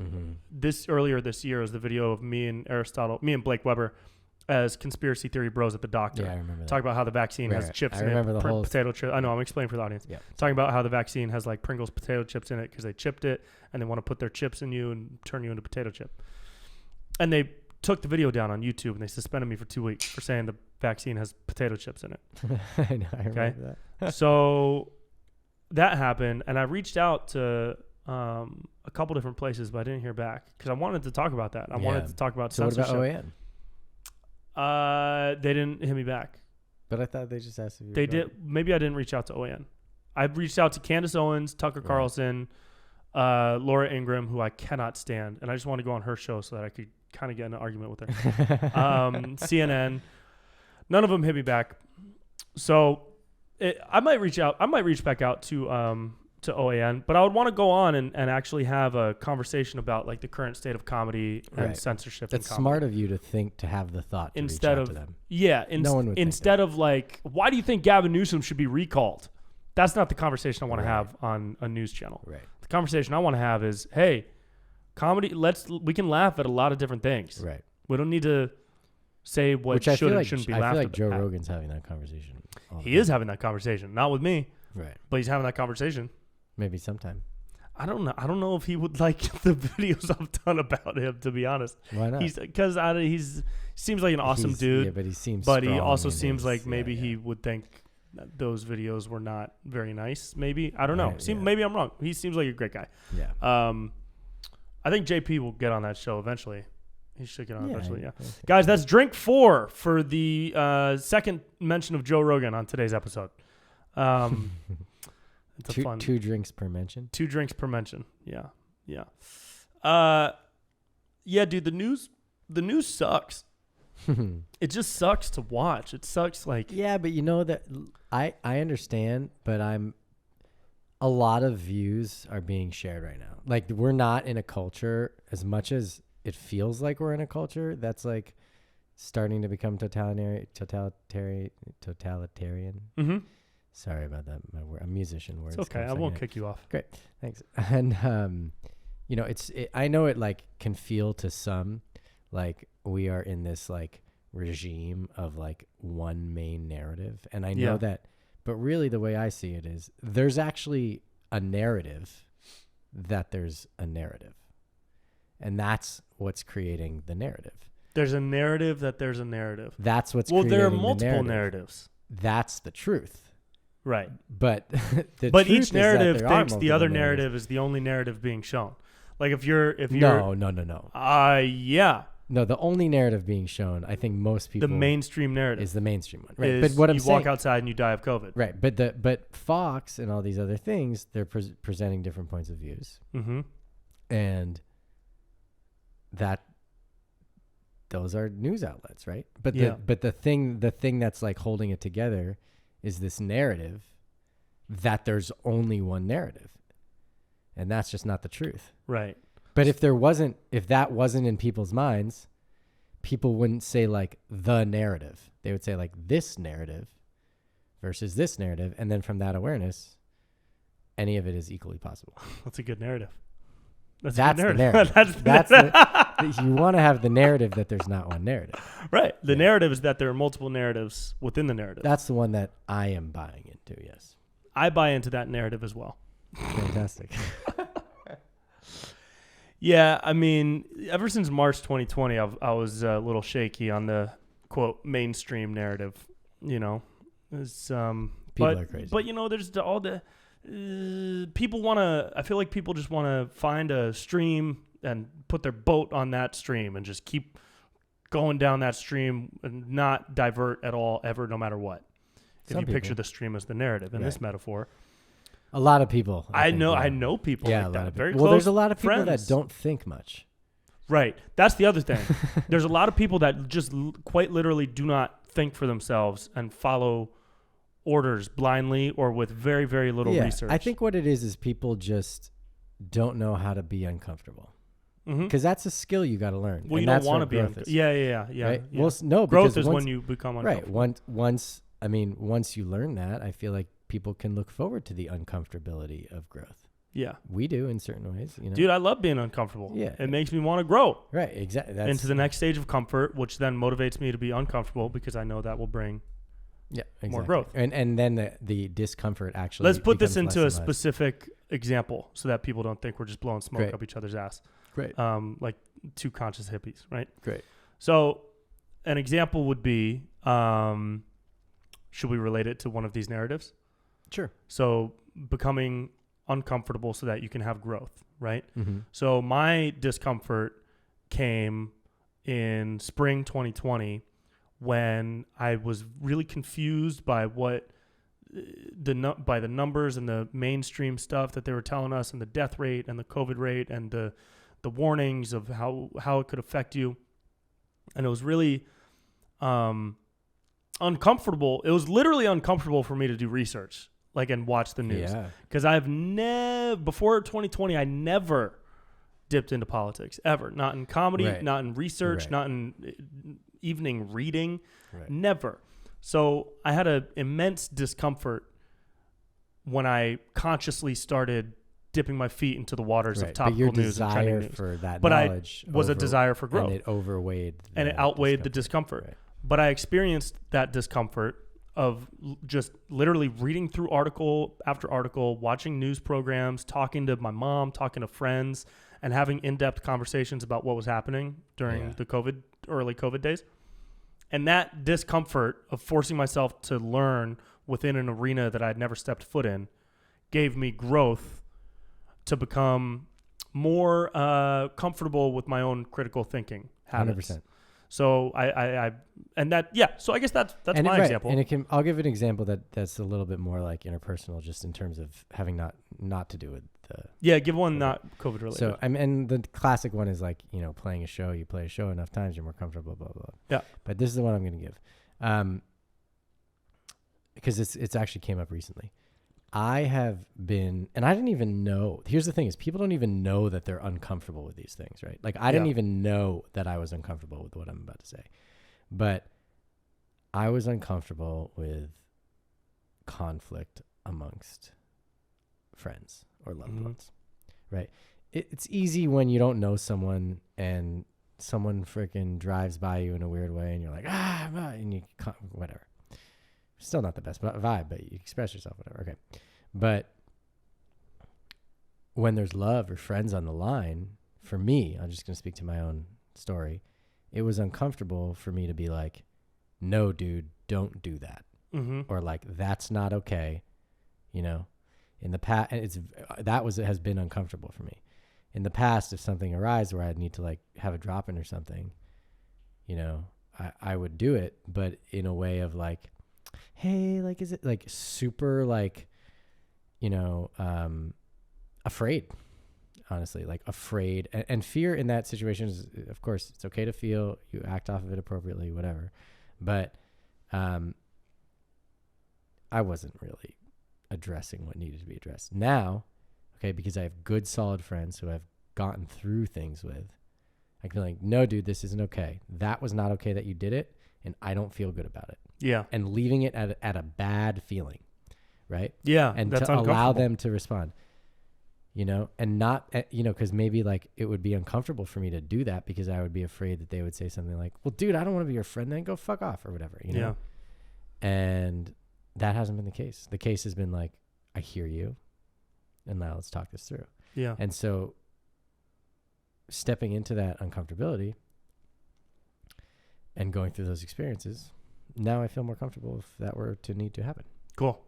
S1: earlier this year, is the video of me and Blake Weber as conspiracy theory bros at the doctor.
S2: Yeah, I remember that.
S1: Talking about how the vaccine has chips in it.
S2: The whole
S1: potato chips. I know, I'm explaining for the audience.
S2: Yeah.
S1: Talking about how the vaccine has like Pringles potato chips in it because they chipped it and they want to put their chips in you and turn you into potato chip. And they took the video down on YouTube and they suspended me for 2 weeks for saying the vaccine has potato chips in it.
S2: I know, I remember that.
S1: So that happened, and I reached out to a couple different places, but I didn't hear back because I wanted to talk about that. I wanted to talk about censorship.
S2: So what about OAN?
S1: They didn't hit me back.
S2: But I thought they just asked if you
S1: They did. Maybe I didn't reach out to OAN. I reached out to Candace Owens, Tucker Carlson, Laura Ingraham, who I cannot stand, and I just want to go on her show so that I could kind of get in an argument with her. CNN. None of them hit me back. So I might reach out. I might reach back out to OAN, but I would want to go on and actually have a conversation about like the current state of comedy and censorship.
S2: That's
S1: in comedy.
S2: Smart of you to have the thought to
S1: instead
S2: reach out
S1: of
S2: to them.
S1: Yeah.
S2: No one would
S1: instead
S2: think
S1: of like, why do you think Gavin Newsom should be recalled? That's not the conversation I want to have on a news channel.
S2: Right.
S1: The conversation I want to have is, hey, comedy, we can laugh at a lot of different things.
S2: Right.
S1: We don't need to say what
S2: Which I
S1: should
S2: feel
S1: and
S2: like,
S1: shouldn't be
S2: I
S1: laughed
S2: feel like
S1: at.
S2: Joe Rogan's having that conversation.
S1: He is having that conversation. Not with me,
S2: Right.
S1: but he's having that conversation.
S2: Maybe sometime.
S1: I don't know. I don't know if he would like the videos I've done about him, to be honest.
S2: Why not?
S1: Because he's seems like an awesome dude.
S2: Yeah, but he seems
S1: But he
S2: strong
S1: also
S2: in
S1: seems
S2: his-
S1: like maybe
S2: yeah.
S1: he would think that those videos were not very nice. Maybe. I don't know.
S2: Right, yeah.
S1: Maybe I'm wrong. He seems like a great guy.
S2: Yeah.
S1: I think JP will get on that show eventually. He should get on eventually, yeah.
S2: I think
S1: Guys, that's drink 4 for the second mention of Joe Rogan on today's episode. It's a fun.
S2: 2 drinks per mention.
S1: 2 drinks per mention. Yeah. Yeah. Yeah, dude, the news sucks. It just sucks to watch. It sucks like
S2: Yeah, but you know that I understand, but a lot of views are being shared right now. Like we're not in a culture as much as it feels like we're in a culture that's like starting to become totalitarian.
S1: Mm-hmm.
S2: Sorry about that. I'm a musician. Words
S1: It's okay. I won't kick you off.
S2: Great, thanks. And you know, I know it like can feel to some like we are in this like regime of like one main narrative, and I know that. But really, the way I see it is there's actually a narrative that there's a narrative, and that's what's creating the narrative.
S1: There's a narrative that there's a narrative.
S2: That's what's
S1: well.
S2: creating
S1: There are
S2: the
S1: multiple
S2: narrative.
S1: narratives.
S2: That's the truth.
S1: Right.
S2: But
S1: but
S2: truth
S1: each
S2: is that
S1: narrative
S2: there are
S1: thinks the other
S2: multiple
S1: narrative
S2: narratives.
S1: is the only narrative being shown. Like if you're
S2: No.
S1: yeah.
S2: No, the only narrative being shown, I think most people
S1: The mainstream narrative
S2: is the mainstream one, right?
S1: is
S2: But what I'm
S1: you
S2: saying,
S1: walk outside and you die of COVID.
S2: right? But Fox and all these other things, they're presenting different points of views,
S1: Mm-hmm.
S2: and those are news outlets, right? But
S1: Yeah.
S2: the thing that's like holding it together is this narrative that there's only one narrative, and that's just not the truth.
S1: Right.
S2: But if that wasn't in people's minds, people wouldn't say like the narrative. They would say like this narrative versus this narrative. And then from that awareness, any of it is equally possible.
S1: That's a good narrative. That's
S2: The
S1: a good
S2: narrative. You want to have the narrative that there's not one narrative.
S1: Right. The narrative is that there are multiple narratives within the narrative.
S2: That's the one that I am buying into, yes.
S1: I buy into that narrative as well.
S2: Fantastic.
S1: Yeah, I mean, ever since March 2020, I was a little shaky on the quote mainstream narrative. You know, it's
S2: People are crazy.
S1: But you know, there's all the people want to. I feel like people just want to find a stream and put their boat on that stream and just keep going down that stream and not divert at all ever, no matter what. If you picture the stream as the narrative in this metaphor.
S2: A lot of people.
S1: I know people like that. Very close.
S2: Well, there's a lot of people
S1: friends.
S2: that don't think much.
S1: Right. That's the other thing. There's a lot of people that just quite literally do not think for themselves and follow orders blindly or with very, very little research.
S2: I think what it is people just don't know how to be uncomfortable.
S1: Mm-hmm.
S2: Because that's a skill you got to learn.
S1: Well, you don't want to be uncomfortable. Yeah.
S2: Right?
S1: Yeah.
S2: Well, no,
S1: growth
S2: because
S1: is when you become uncomfortable.
S2: Right. Once you learn that, I feel like people can look forward to the uncomfortability of growth.
S1: Yeah.
S2: We do in certain ways. You know?
S1: Dude, I love being uncomfortable.
S2: Yeah.
S1: It makes me want to grow.
S2: Right. Exactly.
S1: Into the next stage of comfort, which then motivates me to be uncomfortable because I know that will bring more growth.
S2: And then the discomfort actually.
S1: Let's put this
S2: becomes
S1: into a
S2: less and less.
S1: specific example so that people don't think we're just blowing smoke
S2: Great.
S1: up each other's ass.
S2: Great.
S1: Like two conscious hippies, right?
S2: Great.
S1: So an example would be, should we relate it to one of these narratives?
S2: Sure.
S1: So becoming uncomfortable so that you can have growth, right?
S2: Mm-hmm.
S1: So my discomfort came in spring 2020 when I was really confused by what by the numbers and the mainstream stuff that they were telling us and the death rate and the COVID rate and the warnings of how it could affect you. And it was really uncomfortable. It was literally uncomfortable for me to do research, and watch the news. Because I've never, before 2020, I never dipped into politics, ever. Not in comedy, not in research, not in evening reading, never. So I had an immense discomfort when I consciously started dipping my feet into the waters of
S2: But
S1: topical
S2: your
S1: news and trending
S2: desire
S1: news.
S2: for that
S1: But
S2: knowledge
S1: was a desire for growth.
S2: and it overweighed
S1: And it outweighed the discomfort.
S2: Right.
S1: But I experienced that discomfort of just literally reading through article after article, watching news programs, talking to my mom, talking to friends, and having in-depth conversations about what was happening during the early COVID days. And that discomfort of forcing myself to learn within an arena that I'd never stepped foot in gave me growth to become more comfortable with my own critical thinking habits.
S2: 100%.
S1: So so I guess that's
S2: and
S1: my example.
S2: And I'll give an example that's a little bit more like interpersonal, just in terms of having not to do with the.
S1: Give one not COVID related.
S2: So and the classic one is like, playing a show. You play a show enough times, you're more comfortable. Blah blah blah.
S1: Yeah.
S2: But this is the one I'm going to give, because it's actually came up recently. I have been, and I didn't even know. Here's the thing: is people don't even know that they're uncomfortable with these things, right? Like I didn't even know that I was uncomfortable with what I'm about to say, but I was uncomfortable with conflict amongst friends or loved ones, right? It's easy when you don't know someone and someone freaking drives by you in a weird way, and you're like and you whatever. Still not the best vibe, but you express yourself, whatever. Okay. But when there's love or friends on the line, for me, I'm just going to speak to my own story. It was uncomfortable for me to be like, no, dude, don't do that.
S1: Mm-hmm.
S2: Or like, that's not okay. In the past, it has been uncomfortable for me. In the past, if something arises where I'd need to like have a drop in or something, I would do it, but in a way of like, hey, like, is it like super like, afraid, honestly, like afraid and fear in that situation is, of course, it's okay to feel, you act off of it appropriately, whatever. But, I wasn't really addressing what needed to be addressed now. Okay. Because I have good, solid friends who I've gotten through things with. I can be like, no, dude, this isn't okay. That was not okay that you did it. And I don't feel good about it.
S1: Yeah.
S2: And leaving it at a bad feeling, right?
S1: Yeah.
S2: And
S1: that's
S2: to allow them to respond, and not, because maybe like it would be uncomfortable for me to do that because I would be afraid that they would say something like, well, dude, I don't want to be your friend, then go fuck off or whatever,
S1: Yeah.
S2: And that hasn't been the case. The case has been like, I hear you and now let's talk this through.
S1: Yeah.
S2: And so stepping into that uncomfortability and going through those experiences, now I feel more comfortable if that were to need to happen.
S1: Cool.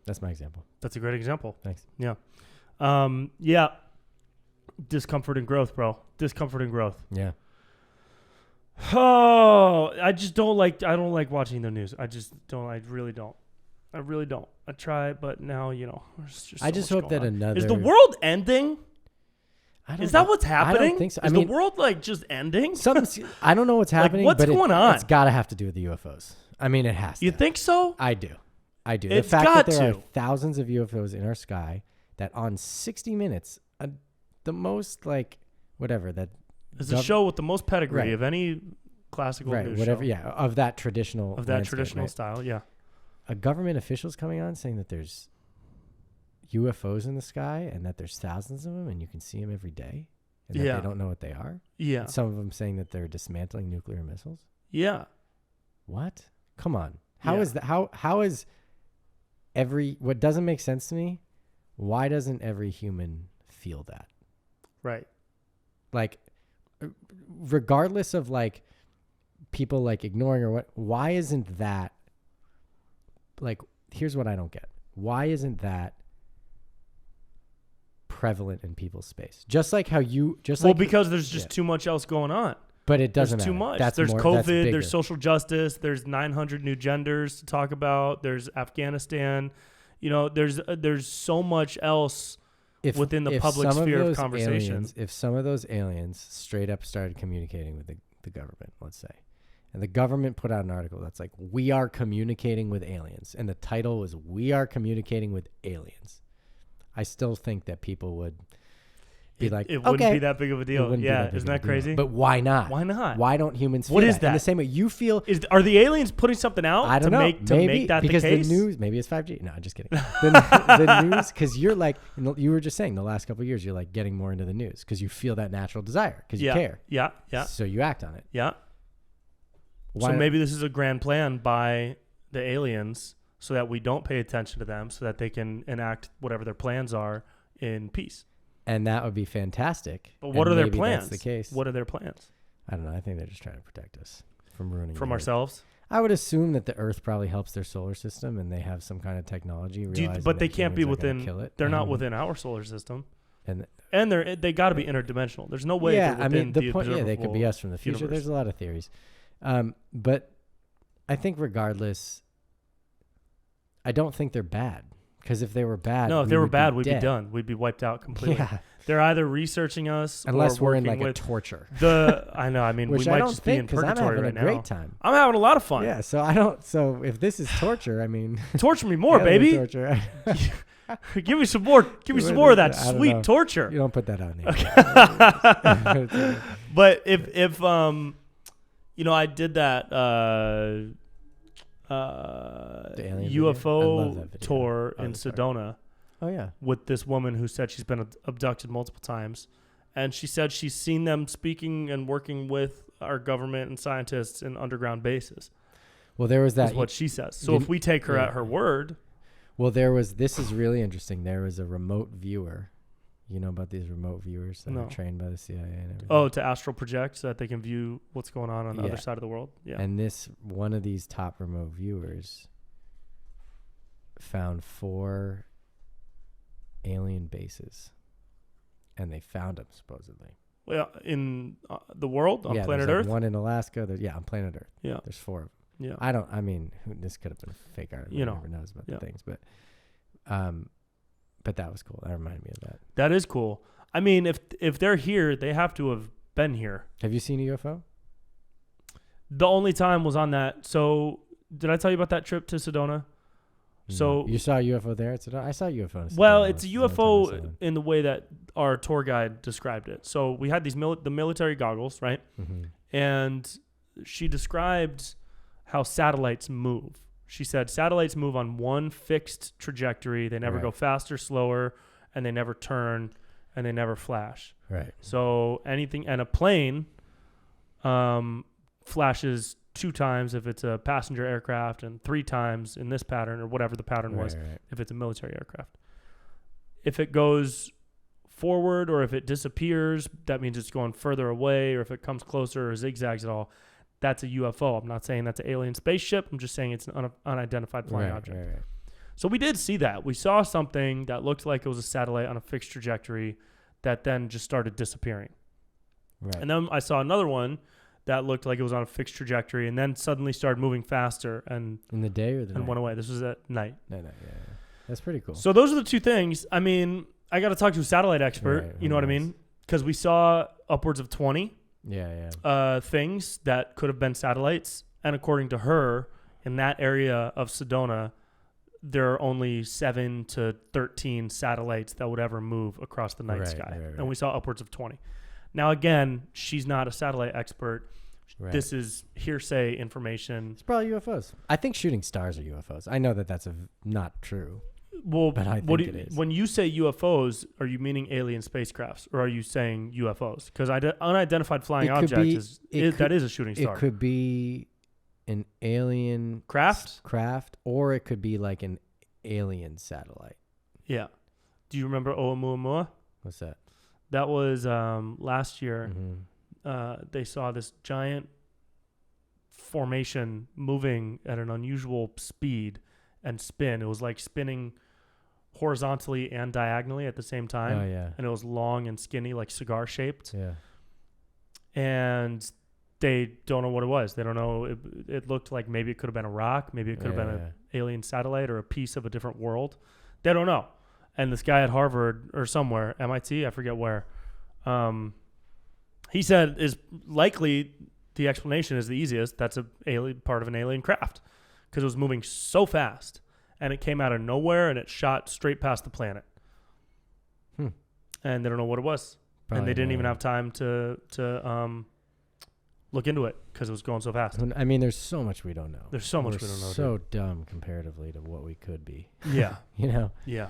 S2: That's my example.
S1: That's a great example.
S2: Thanks.
S1: Yeah. Discomfort and growth, bro. Discomfort and growth.
S2: Yeah.
S1: Oh, I don't like watching the news. I just don't. I really don't. I try, but now, there's just
S2: I just hope that
S1: Is the world ending? Is that what's happening?
S2: I don't think so.
S1: Is the world like just ending?
S2: I don't know what's happening.
S1: What's
S2: but
S1: going on?
S2: It's got to have to do with the UFOs. I mean, it has to.
S1: You think so?
S2: I do.
S1: It's
S2: the fact
S1: got
S2: that there
S1: to.
S2: are thousands of UFOs in our sky that on 60 Minutes, the most like whatever that
S1: is a show with the most pedigree
S2: Right.
S1: of any classical news
S2: whatever,
S1: show.
S2: Yeah, of that traditional right?
S1: Style, yeah.
S2: A government official's coming on saying that there's UFOs in the sky and that there's thousands of them and you can see them every day and that they don't know what they are.
S1: Yeah.
S2: And some of them saying that they're dismantling nuclear missiles.
S1: Yeah.
S2: What? Come on. How is that? How is what doesn't make sense to me? Why doesn't every human feel that?
S1: Right.
S2: Like, regardless of like people like ignoring or what, why isn't that like, here's what I don't get. Why isn't that prevalent in people's space? Just like how
S1: because there's just too much else going on.
S2: But it doesn't
S1: matter. Too much. There's COVID, there's social justice, there's 900 new genders to talk about, there's Afghanistan. There's so much else within the public sphere of conversation.
S2: If some of those aliens straight up started communicating with the government, let's say, and the government put out an article that's like, we are communicating with aliens, and the title was, we are communicating with aliens, I still think that people would be like,
S1: it wouldn't
S2: okay.
S1: be that big of a
S2: It
S1: deal.
S2: wouldn't be
S1: Yeah,
S2: that big
S1: isn't
S2: of a
S1: that
S2: deal.
S1: crazy?
S2: But why not?
S1: Why not?
S2: Why don't humans feel
S1: What is
S2: In
S1: that?
S2: the same way you feel.
S1: Are the aliens putting something out
S2: I don't
S1: to
S2: know.
S1: make that
S2: because
S1: the case?
S2: the news, maybe it's 5G. No, I'm just kidding. The news, because you're like, you were just saying the last couple of years, you're like getting more into the news because you feel that natural desire because you care.
S1: Yeah.
S2: So you act on it.
S1: Yeah.
S2: Why
S1: So
S2: not?
S1: maybe this is a grand plan by the aliens so that we don't pay attention to them so that they can enact whatever their plans are in peace.
S2: And that would be fantastic.
S1: But what
S2: And
S1: are their
S2: maybe
S1: plans?
S2: That's the case.
S1: What are their plans?
S2: I don't know. I think they're just trying to protect us from ruining
S1: From
S2: the Earth.
S1: ourselves?
S2: I would assume that the Earth probably helps their solar system, and they have some kind of technology.
S1: But they can't be within.
S2: Kill it.
S1: They're not within our solar system,
S2: And
S1: they got to be interdimensional. There's no way.
S2: yeah,
S1: they're
S2: I mean,
S1: within
S2: the point. Yeah, they could be
S1: observable
S2: us from the future.
S1: universe.
S2: There's a lot of theories, but I think regardless, I don't think they're bad. Because if they were bad,
S1: No, if
S2: we
S1: they were
S2: would
S1: bad,
S2: be
S1: we'd
S2: dead.
S1: be done. We'd be wiped out completely.
S2: Yeah,
S1: They're either researching us,
S2: unless
S1: or
S2: we're in
S1: working
S2: like a
S1: with
S2: torture.
S1: I know. I mean,
S2: Which
S1: we
S2: I
S1: might
S2: don't
S1: just be in
S2: think, because I'm
S1: purgatory
S2: having
S1: right
S2: a great
S1: now.
S2: time.
S1: I'm having a lot of fun.
S2: Yeah, so I don't. So if this is torture, I mean,
S1: Torture me more,
S2: yeah,
S1: baby.
S2: Torture.
S1: Give me some more. Give me some more of that
S2: I don't
S1: sweet
S2: know.
S1: torture.
S2: You don't put that on there. Okay.
S1: But if I did that
S2: The alien video? I love
S1: UFO
S2: that video.
S1: tour
S2: Oh,
S1: in
S2: sorry.
S1: Sedona
S2: Oh yeah.
S1: with this woman who said she's been abducted multiple times, and she said she's seen them speaking and working with our government and scientists in underground bases.
S2: Well, there was that.
S1: That's what she says. So
S2: you-
S1: if we take her
S2: yeah.
S1: at her word,
S2: Well, there was. This is really interesting. There was a remote viewer. You know about these remote viewers that
S1: No.
S2: are trained by the CIA and everything.
S1: to astral project so that they can view what's going on the
S2: Yeah.
S1: other side of the world. Yeah.
S2: And this one of these top remote viewers found 4 alien bases, and they found them supposedly.
S1: Well, in the world on
S2: yeah,
S1: planet
S2: there's like
S1: Earth.
S2: one in Alaska. On planet Earth.
S1: Yeah.
S2: There's 4 of them.
S1: Yeah.
S2: I mean, this could have been a fake article.
S1: You know.
S2: Never knows about
S1: Yeah.
S2: the things, but that was cool. That reminded me of that.
S1: That is cool. I mean, if they're here, they have to have been here.
S2: Have you seen a UFO?
S1: The only time was on that. So did I tell you about that trip to Sedona? So
S2: you saw a UFO there? I saw a UFO. In
S1: well,
S2: Sedona
S1: it's a
S2: once. The only time I saw
S1: UFO
S2: one.
S1: in the way that our tour guide described it. So we had these the military goggles, right?
S2: Mhm.
S1: And she described how satellites move. She said satellites move on one fixed trajectory. They never
S2: Right.
S1: go faster, slower, and they never turn, and they never flash.
S2: Right.
S1: So anything, and a plane flashes 2 times if it's a passenger aircraft and 3 times in this pattern or whatever the pattern was
S2: Right.
S1: if it's a military aircraft. If it goes forward or if it disappears, that means it's going further away, or if it comes closer or zigzags at all, that's a UFO. I'm not saying that's an alien spaceship. I'm just saying it's an unidentified flying object.
S2: Right.
S1: So we did see that. We saw something that looked like it was a satellite on a fixed trajectory that then just started disappearing.
S2: Right.
S1: And then I saw another one that looked like it was on a fixed trajectory and then suddenly started moving faster and
S2: In the day or the night?
S1: went away. This was at night.
S2: No. Yeah. That's pretty cool.
S1: So those are the 2 things. I mean, I got to talk to a satellite expert.
S2: Right,
S1: You know what I
S2: who knows?
S1: mean? Because we saw upwards of 20
S2: Yeah.
S1: things that could have been satellites. And according to her, in that area of Sedona, there are only 7 to 13 satellites that would ever move across the night
S2: Right,
S1: sky.
S2: right.
S1: And we saw upwards of 20. Now, again, she's not a satellite expert.
S2: Right.
S1: This is hearsay information.
S2: It's probably UFOs. I think shooting stars are UFOs. I know that that's not true.
S1: Well,
S2: But I
S1: what
S2: think
S1: do you,
S2: it is.
S1: when you say UFOs, are you meaning alien spacecrafts, or are you saying UFOs? Because unidentified flying
S2: It could
S1: object
S2: be-
S1: that is a shooting star.
S2: It could be an alien
S1: Craft?
S2: or it could be like an alien satellite.
S1: Yeah. Do you remember Oumuamua?
S2: What's that?
S1: That was last year.
S2: Mm-hmm.
S1: They saw this giant formation moving at an unusual speed and spin. It was like spinning horizontally and diagonally at the same time.
S2: Oh yeah.
S1: And it was long and skinny, like cigar shaped.
S2: Yeah.
S1: And they don't know what it was. They don't know. It looked like maybe it could have been a rock. Maybe it could have been an alien satellite or a piece of a different world. They don't know. And this guy at Harvard or somewhere, MIT, I forget where, he said is likely the explanation is the easiest. That's a part of an alien craft because it was moving so fast and it came out of nowhere and it shot straight past the planet. And they don't know what it was. and they didn't even
S2: more.
S1: have time to look into it because it was going so fast.
S2: I mean, there's so much we don't know.
S1: There's so much
S2: We're
S1: we don't know.
S2: So dumb comparatively to what we could be.
S1: Yeah.
S2: You know.
S1: Yeah.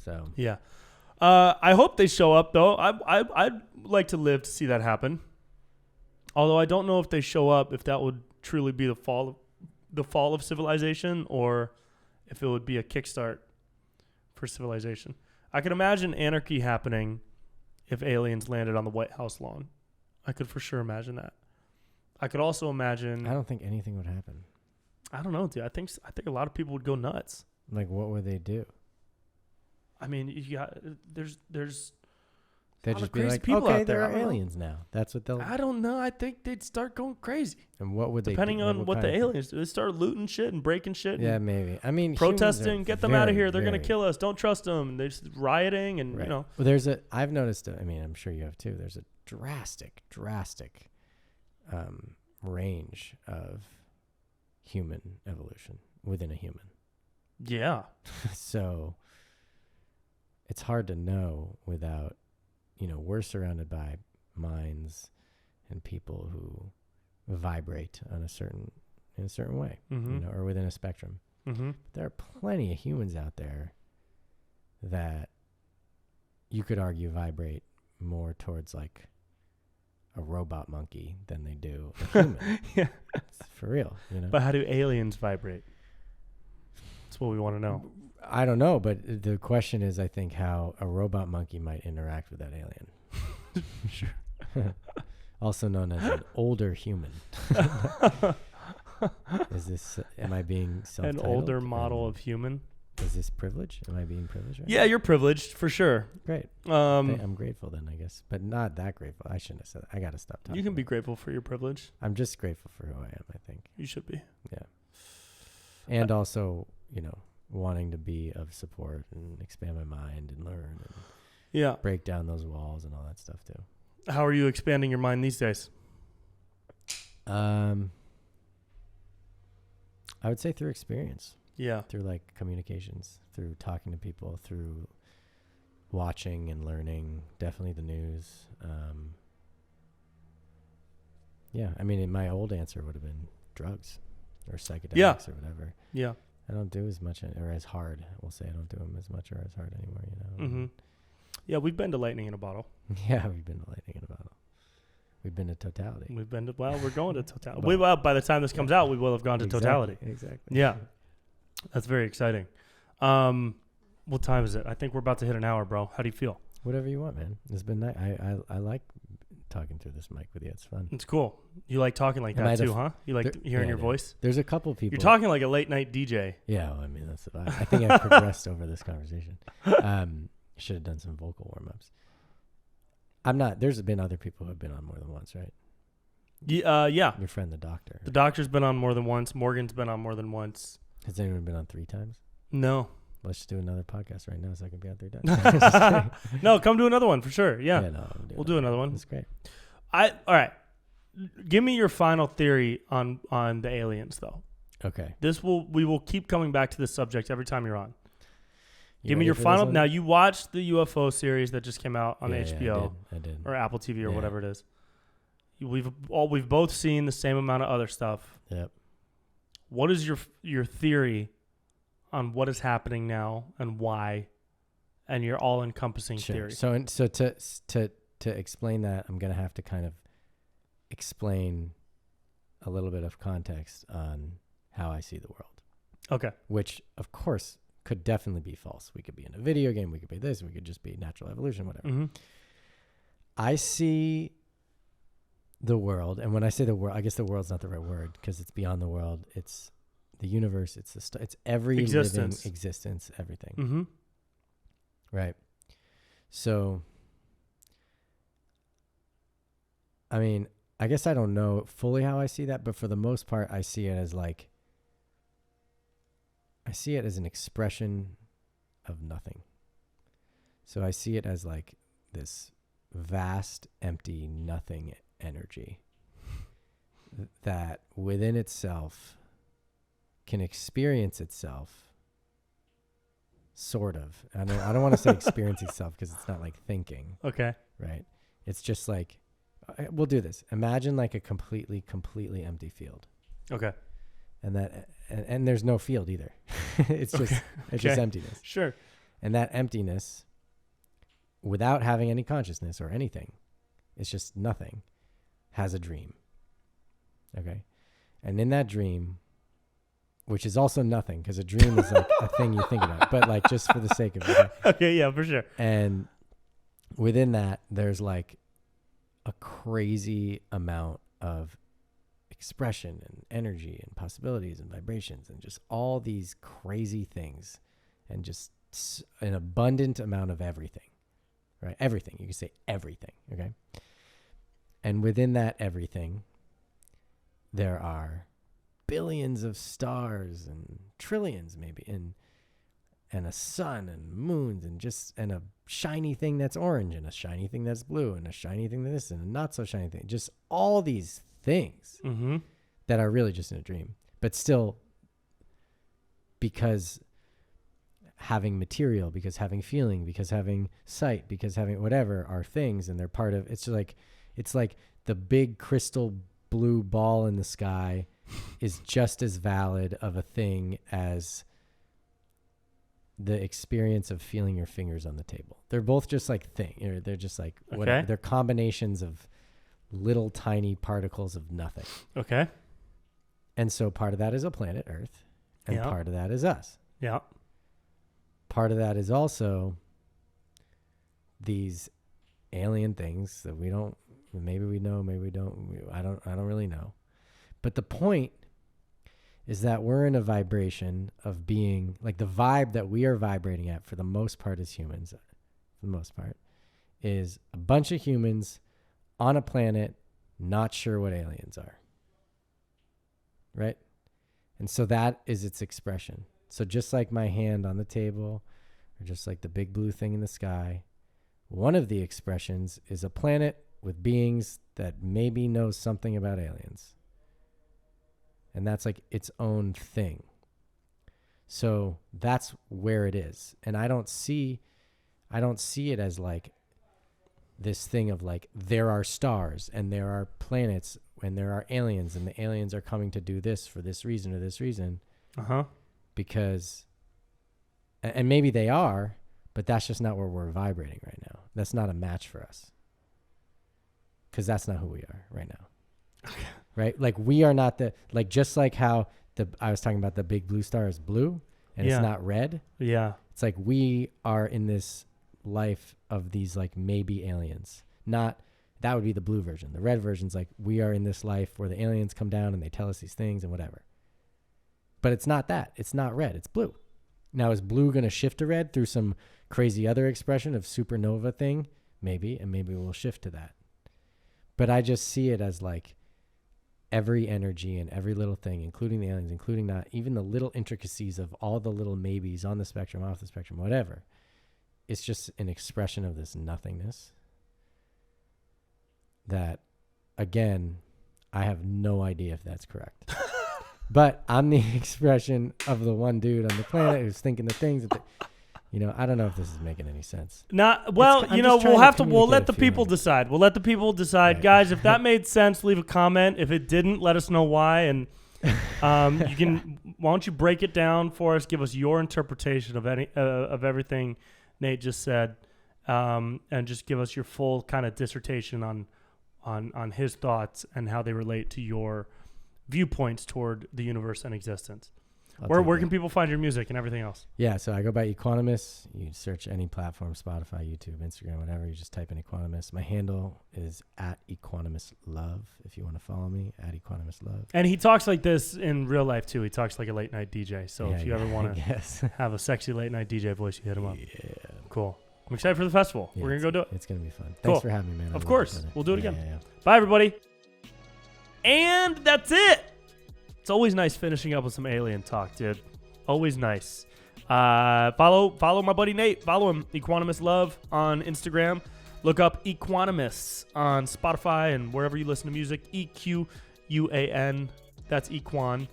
S2: So.
S1: Yeah. I hope they show up though. I'd like to live to see that happen. Although I don't know if they show up, if that would truly be the fall of civilization, or if it would be a kickstart for civilization. I could imagine anarchy happening if aliens landed on the White House lawn. I could for sure imagine that. I could also imagine.
S2: I don't think anything would happen.
S1: I don't know, dude. I think a lot of people would go nuts.
S2: Like, what would they do?
S1: I mean, you got there's
S2: They'd
S1: lot
S2: just
S1: of
S2: be
S1: crazy
S2: like,
S1: people
S2: okay,
S1: out there.
S2: there
S1: I
S2: are
S1: don't know.
S2: aliens now. That's what they'll.
S1: I don't know. I think they'd start going crazy.
S2: And what would
S1: Depending
S2: they do?
S1: on what the
S2: kind of-
S1: aliens do. They start looting shit and breaking shit.
S2: Yeah,
S1: and
S2: maybe. I mean,
S1: protesting, get them out of here. They're going to
S2: very-
S1: kill us. Don't trust them. They're just rioting and,
S2: Right.
S1: you know.
S2: Well, I've noticed, I mean, I'm sure you have too, there's a drastic range of human evolution within a human.
S1: Yeah.
S2: So it's hard to know without, we're surrounded by minds and people who vibrate in a certain way,
S1: Mm-hmm.
S2: or within a spectrum.
S1: Mm-hmm.
S2: There are plenty of humans out there that you could argue vibrate more towards like a robot monkey than they do a human.
S1: Yeah.
S2: It's for real,
S1: But how do aliens vibrate? That's what we want to know.
S2: I don't know, but the question is, I think, how a robot monkey might interact with that alien.
S1: Sure.
S2: Also known as an older human. Am I being
S1: An
S2: self-titled?
S1: older model of human.
S2: Is this privilege? Am I being privileged? Right
S1: Yeah, you're privileged for sure.
S2: Great.
S1: Um,
S2: I'm grateful then, I guess, but not that grateful. I shouldn't have said that. I got to stop talking.
S1: you can be
S2: about
S1: grateful for your privilege.
S2: it. I'm just grateful for who I am, I think.
S1: You should be.
S2: Yeah. And also, wanting to be of support and expand my mind and learn and
S1: Yeah.
S2: break down those walls and all that stuff too.
S1: How are you expanding your mind these days?
S2: I would say through experience,
S1: Yeah.
S2: through like communications, through talking to people, through watching and learning, definitely the news. Yeah, I mean, my old answer would have been drugs or psychedelics or whatever.
S1: Yeah.
S2: I don't do as much or as hard. We'll say I don't do them as much or as hard anymore,
S1: Mm-hmm. Yeah, we've been to lightning in a bottle.
S2: Yeah, we've been to lightning in a bottle. We've been to totality.
S1: We've been to, we're going to totality.
S2: But-
S1: By the time this comes out, we will have gone to totality.
S2: Exactly.
S1: Yeah. That's very exciting. What time is it? I think we're about to hit an hour, bro. How do you feel?
S2: Whatever you want, man. It's been nice. I like talking through this mic with you. It's fun.
S1: It's cool. You like talking like
S2: Am I
S1: that
S2: the
S1: too, huh? You like hearing your
S2: dude.
S1: voice?
S2: There's a couple people.
S1: You're talking like a late night DJ.
S2: Yeah, well, I mean, that's. I think I've progressed over this conversation. Should have done some vocal warm ups. I'm not. There's been other people who have been on more than once, right?
S1: Yeah.
S2: Your friend, the doctor.
S1: The doctor's been on more than once. Morgan's been on more than once.
S2: Has anyone been on 3 times?
S1: No.
S2: Let's just do another podcast right now so I can be on 3 times.
S1: No, come do another one for sure. Yeah.
S2: No,
S1: We'll do another one.
S2: That's great.
S1: All right. Give me your final theory on the aliens, though.
S2: Okay.
S1: We will keep coming back to this subject every time you're on.
S2: You
S1: Give me
S2: ready
S1: your
S2: for this
S1: final.
S2: one?
S1: Now you watched the UFO series that just came out on
S2: Yeah,
S1: HBO
S2: I did.
S1: or Apple TV or
S2: Yeah.
S1: whatever it is. We've both seen the same amount of other stuff.
S2: Yep.
S1: What is your theory on what is happening now and why, and your all-encompassing
S2: Sure.
S1: theory?
S2: So to explain that, I'm gonna have to kind of explain a little bit of context on how I see the world,
S1: Okay.
S2: which of course could definitely be false. We could be in a video game. We could be this. We could just be natural evolution, whatever.
S1: Mm-hmm.
S2: I see the world, and when I say the world, I guess the world's not the right word because it's beyond the world. It's the universe. It's it's every
S1: Existence.
S2: living existence, everything.
S1: Mm-hmm.
S2: Right. So, I mean, I guess I don't know fully how I see that, but for the most part, I see it as an expression of nothing. So I see it as like this vast, empty, nothing energy that within itself can experience itself. Sort of. I don't want to say experience itself because it's not like thinking.
S1: Okay.
S2: right? It's just like, we'll do this. Imagine like a completely empty field.
S1: Okay.
S2: And there's no field either. It's just, it's just emptiness.
S1: Sure.
S2: And that emptiness, without having any consciousness or anything, it's just nothing, has a dream. Okay. And in that dream, which is also nothing, because a dream is like a thing you think about, but like just for the sake of it.
S1: Okay, yeah, for sure.
S2: And within that, there's like a crazy amount of expression and energy and possibilities and vibrations and just all these crazy things and just an abundant amount of everything, right? Everything. You can say everything, okay? And within that everything, there are billions of stars and trillions maybe, and a sun and moons and a shiny thing that's orange and a shiny thing that's blue and a shiny thing that's this and a not so shiny thing. Just all these things that are really just in a dream, but still, because having material, because having feeling, because having sight, because having whatever are things, and they're part of, it's like the big crystal blue ball in the sky is just as valid of a thing as the experience of feeling your fingers on the table. They're both just like they're just like whatever. They're combinations of little tiny particles of nothing.
S1: Okay.
S2: And so part of that is a planet Earth, and part of that is us.
S1: Yeah.
S2: Part of that is also these alien things that we don't, maybe we know, maybe we don't. I don't really know. But the point is that we're in a vibration of being, like the vibe that we are vibrating at for the most part as humans, for the most part, is a bunch of humans on a planet not sure what aliens are. Right? And so that is its expression. So just like my hand on the table, or just like the big blue thing in the sky, one of the expressions is a planet with beings that maybe know something about aliens. And that's like its own thing. So that's where it is. And I don't see it as like this thing of like, there are stars and there are planets and there are aliens and the aliens are coming to do this for this reason or this reason. Because, and maybe they are, but that's just not where we're vibrating right now. That's not a match for us. Because that's not who we are right now. Okay. Right? Like we are not just like how I was talking about the big blue star is blue and it's not red. Yeah. It's like we are in this life of these like maybe aliens. Not, that would be the blue version. The red version's like we are in this life where the aliens come down and they tell us these things and whatever. But it's not that. It's not red. It's blue. Now, is blue going to shift to red through some crazy other expression of supernova thing? Maybe, and maybe we'll shift to that. But I just see it as like every energy and every little thing, including the aliens, including not even the little intricacies of all the little maybes on the spectrum, off the spectrum, whatever. It's just an expression of this nothingness that, again, I have no idea if that's correct. But I'm the expression of the one dude on the planet who's thinking the things that, I don't know if this is making any sense.
S1: We'll let the people decide. We'll let the people decide. Right. Guys, if that made sense, leave a comment. If it didn't, let us know why. And why don't you break it down for us? Give us your interpretation of of everything Nate just said, and just give us your full kind of dissertation on his thoughts and how they relate to your viewpoints toward the universe and existence. Where can people find your music and everything else? Yeah, so I go by Equanimous. You search any platform, Spotify, YouTube, Instagram, whatever. You just type in Equanimous. My handle is @EquanimousLove if you want to follow me, @EquanimousLove. And he talks like this in real life, too. He talks like a late-night DJ. So if you ever want to have a sexy late-night DJ voice, you hit him up. Yeah. Cool. I'm excited for the festival. Yeah, we're going to go do it. It's going to be fun. Cool. Thanks for having me, man. Of course. We'll do it again. Yeah. Bye, everybody. And that's it. It's always nice finishing up with some alien talk, dude. Always nice. Follow my buddy Nate. Follow him, Equanimous Love on Instagram. Look up Equanimous on Spotify and wherever you listen to music. EQUAN. That's Equan.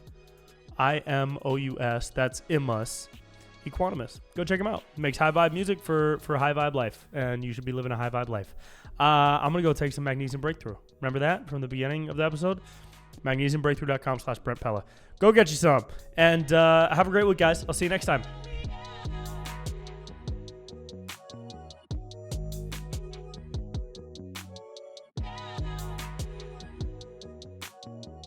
S1: IMOUS. That's Imus. Equanimous. Go check him out. He makes high vibe music for high vibe life, and you should be living a high vibe life. I'm going to go take some Magnesium Breakthrough. Remember that from the beginning of the episode? MagnesiumBreakthrough.com/Brent Pella. Go get you some. And have a great week, guys. I'll see you next time.